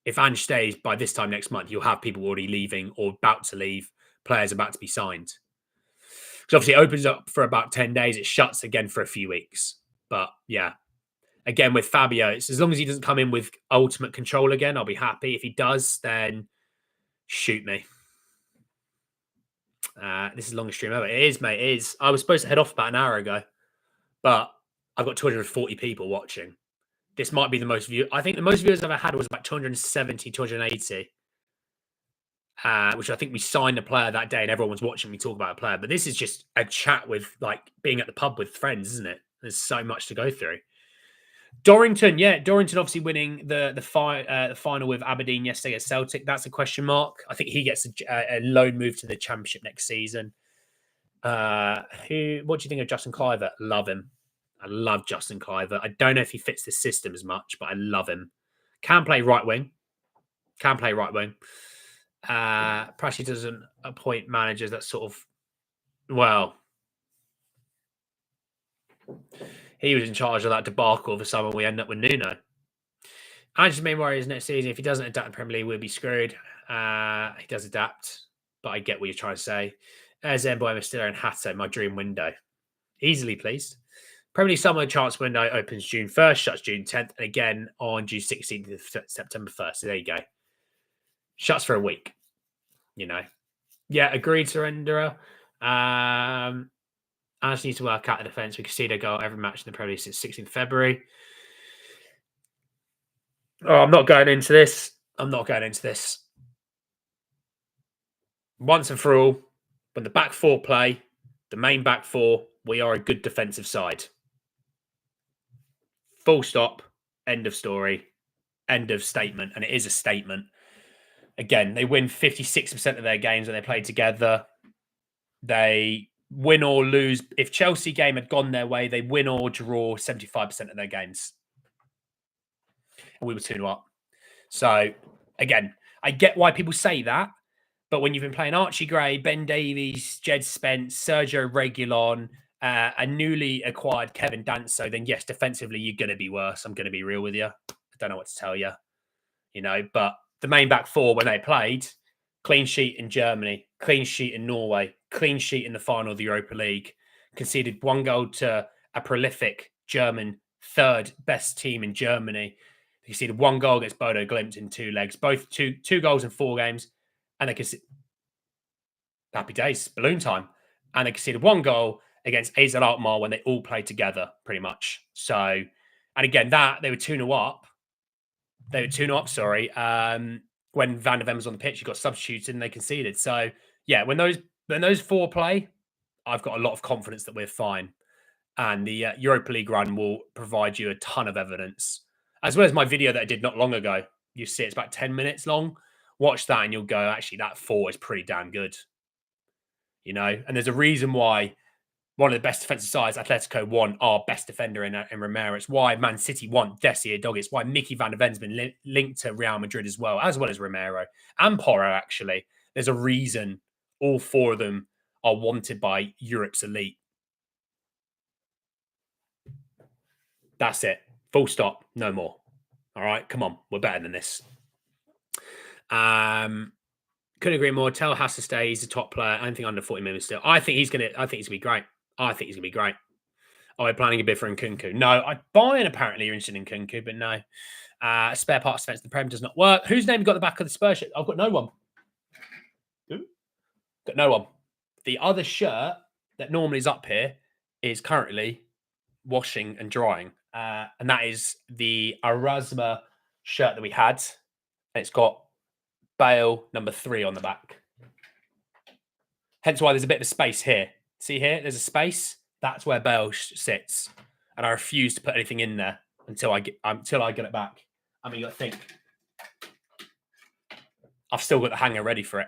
If Ange stays by this time next month, you'll have people already leaving or about to leave, players about to be signed. Because obviously it opens up for about 10 days. It shuts again for a few weeks. But yeah, again, with Fabio, it's as long as he doesn't come in with ultimate control again, I'll be happy. If he does, then shoot me. This is the longest stream ever. It is, mate. It is. I was supposed to head off about an hour ago, but I've got 240 people watching. This might be the most view. I think the most viewers I've ever had was about 270, 280. Which I think we signed a player that day and everyone was watching me talk about a player. But this is just a chat with, like, being at the pub with friends, isn't it? There's so much to go through. Dorrington obviously winning the final with Aberdeen yesterday at Celtic. That's a question mark. I think he gets a loan move to the Championship next season. What do you think of Justin Cliver? Love him. I love Justin Cliver. I don't know if he fits the system as much, but I love him. Can play right wing. Prashy doesn't appoint managers that sort of, well, he was in charge of that debacle of the summer. We end up with Nuno. Ange's main worry is next season. If he doesn't adapt in Premier League, we'll be screwed. He does adapt, but I get what you're trying to say. Zemboy, Mastilla, and Hato, my dream window. Easily, please. Premier League summer chance window opens June 1st, shuts June 10th, and again on June 16th to September 1st. So there you go. Shuts for a week. Yeah, agreed, surrenderer. Ange needs to work out the defence. We conceded a goal every match in the Premier League since 16th February. Oh, I'm not going into this. Once and for all, when the back four play, the main back four, we are a good defensive side. Full stop. End of story. End of statement. And it is a statement. Again, they win 56% of their games when they play together. They win or lose. If Chelsea game had gone their way, they win or draw 75% of their games. And we were 2-0 up. So, again, I get why people say that. But when you've been playing Archie Gray, Ben Davies, Jed Spence, Sergio Reguilon, a newly acquired Kevin Danso, then yes, defensively, you're going to be worse. I'm going to be real with you. I don't know what to tell you. But the main back four, when they played, clean sheet in Germany, clean sheet in Norway, clean sheet in the final of the Europa League, conceded 1 goal to a prolific German third best team in Germany. They conceded 1 goal against Bodo Glimt in 2 legs, both two goals in 4 games. And they conceded happy days, balloon time. And they conceded 1 goal against AZ Alkmaar when they all played together, pretty much. So, and again, they were 2-0 up. They were 2-0 up, sorry. When Van der Ven was on the pitch, he got substituted and they conceded. So, yeah, when those 4 play, I've got a lot of confidence that we're fine. And the Europa League run will provide you a ton of evidence. As well as my video that I did not long ago. You see it's about 10 minutes long. Watch that and you'll go, actually, that 4 is pretty damn good. And there's a reason why one of the best defensive sides, Atletico, won our best defender in Romero. It's why Man City won Desi Dog. It's why Mickey Van der Ven's been linked to Real Madrid as well as Romero and Porro, actually. There's a reason all 4 of them are wanted by Europe's elite. That's it. Full stop. No more. All right, come on. We're better than this. Couldn't agree more. Tell has to stay. He's a top player. Anything under 40 million still. I think he's gonna be great. Are we planning a bid for Nkunku? No. Bayern apparently are interested in Nkunku, but no. Spare parts defense. The Prem does not work. Whose name got the back of the Spurs shirt? I've got no one. Who? Got no one. The other shirt that normally is up here is currently washing and drying. And that is the Erasma shirt that we had. And it's got Bale number 3 on the back. Hence why there's a bit of space here. See here? There's a space. That's where Bale sits. And I refuse to put anything in there until I get it back. I mean, you got to think. I've still got the hanger ready for it.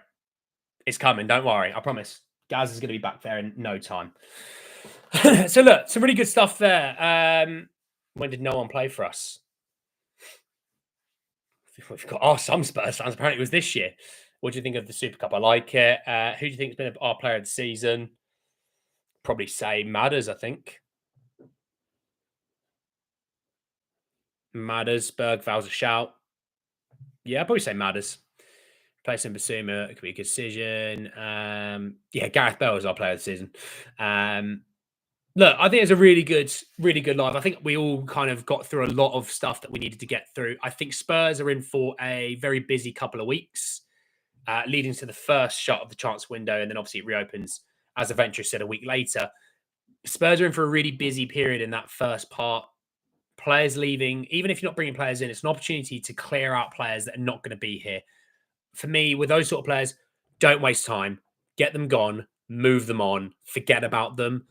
It's coming. Don't worry. I promise. Gaz is going to be back there in no time. So look, some really good stuff there. When did no one play for us? We've got some Spurs fans. Apparently, it was this year. What do you think of the Super Cup? I like it. Who do you think has been our player of the season? Probably say Madders, I think. Madders, Bergval's a shout. Yeah, I'd probably say Madders. Place in Basuma, it could be a good decision. Yeah, Gareth Bale is our player of the season. Look, I think it's a really good live. I think we all kind of got through a lot of stuff that we needed to get through. I think Spurs are in for a very busy couple of weeks, leading to the first shot of the transfer window, and then obviously it reopens, as Adventure said, a week later. Spurs are in for a really busy period in that first part. Players leaving, even if you're not bringing players in, it's an opportunity to clear out players that are not going to be here. For me, with those sort of players, don't waste time. Get them gone, move them on, forget about them.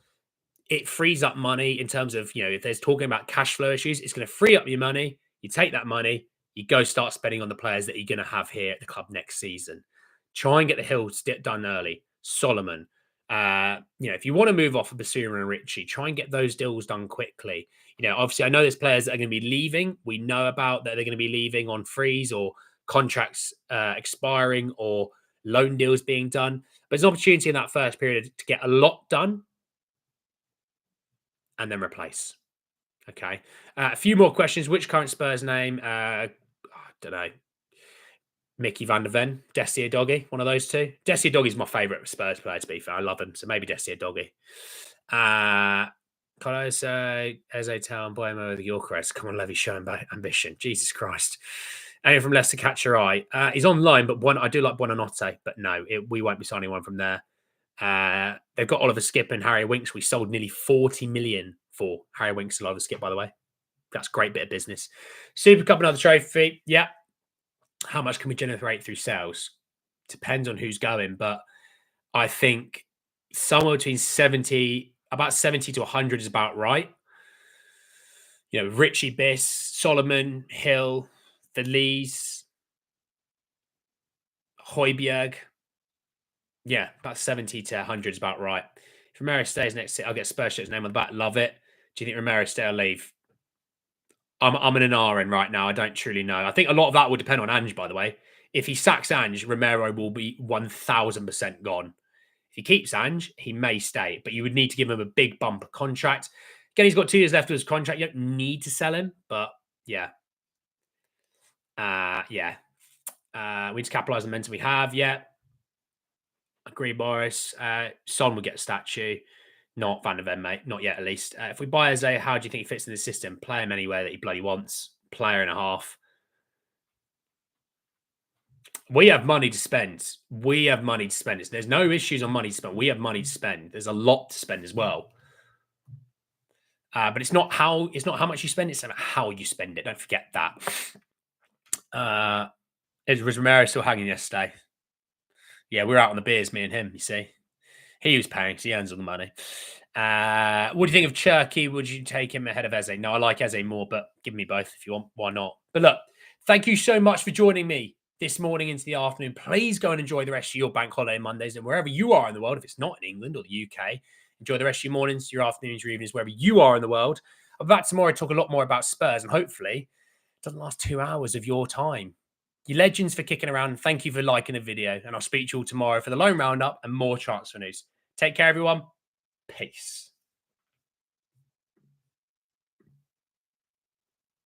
It frees up money in terms of, if there's talking about cash flow issues, it's going to free up your money. You take that money, you go start spending on the players that you're going to have here at the club next season. Try and get the Hills done early. Solomon. If you want to move off of Basuma and Ritchie, try and get those deals done quickly. Obviously, I know there's players that are going to be leaving. We know about that they're going to be leaving on freeze or contracts expiring or loan deals being done. But there's an opportunity in that first period to get a lot done and then replace. Okay. A few more questions. Which current Spurs name? I don't know. Mickey Van der Ven, Desi Doggy, one of those two. Desi Doggy's my favourite Spurs player, to be fair. I love him. So maybe Desi Doggy. Carlos Eze Town, Boemo, the Yorkers. Come on, Levy, show him ambition. Jesus Christ. Anyone from Leicester catch your eye? He's online, but I do like Buonanotte, but no, we won't be signing one from there. They've got Oliver Skip and Harry Winks. We sold nearly 40 million for Harry Winks and Oliver Skip, by the way. That's a great bit of business. Super Cup, another trophy. Yeah. How much can we generate through sales? Depends on who's going, but I think somewhere between 70, about 70 to 100 is about right. You know, Richie Biss, Solomon, Hill, the Lees, Højbjerg. Yeah, about 70 to 100 is about right. If Romero stays next, I'll get Spurs shirt's name on the back. Love it. Do you think Romero stay or leave? I'm in an RN right now. I don't truly know. I think a lot of that will depend on Ange, by the way. If he sacks Ange, Romero will be 1000% gone. If he keeps Ange, he may stay, but you would need to give him a big bumper contract. Again, he's got 2 years left of his contract. You don't need to sell him, but yeah. Yeah. We need to capitalize on the momentum we have. Yeah. Agree, Boris. Son will get a statue. Not Van de Ven, mate. Not yet, at least. If we buy Eze, how do you think he fits in the system? Play him anywhere that he bloody wants. Player and a half. We have money to spend. We have money to spend. There's no issues on money to spend. We have money to spend. There's a lot to spend as well. But it's not how much you spend. It's about how you spend it. Don't forget that. Was Romero still hanging yesterday? Yeah, we're out on the beers, me and him. You see, he was paying, so he earns all the money. What do you think of Cherki? Would you take him ahead of Eze? No, I like Eze more, but give me both if you want. Why not? But look, thank you so much for joining me this morning into the afternoon. Please go and enjoy the rest of your bank holiday Mondays and wherever you are in the world. If it's not in England or the UK, enjoy the rest of your mornings, your afternoons, your evenings, wherever you are in the world. I'll be back tomorrow to talk a lot more about Spurs, and hopefully it doesn't last 2 hours of your time. You legends for kicking around. Thank you for liking the video, and I'll speak to you all tomorrow for the loan roundup and more transfer news. Take care, everyone. Peace.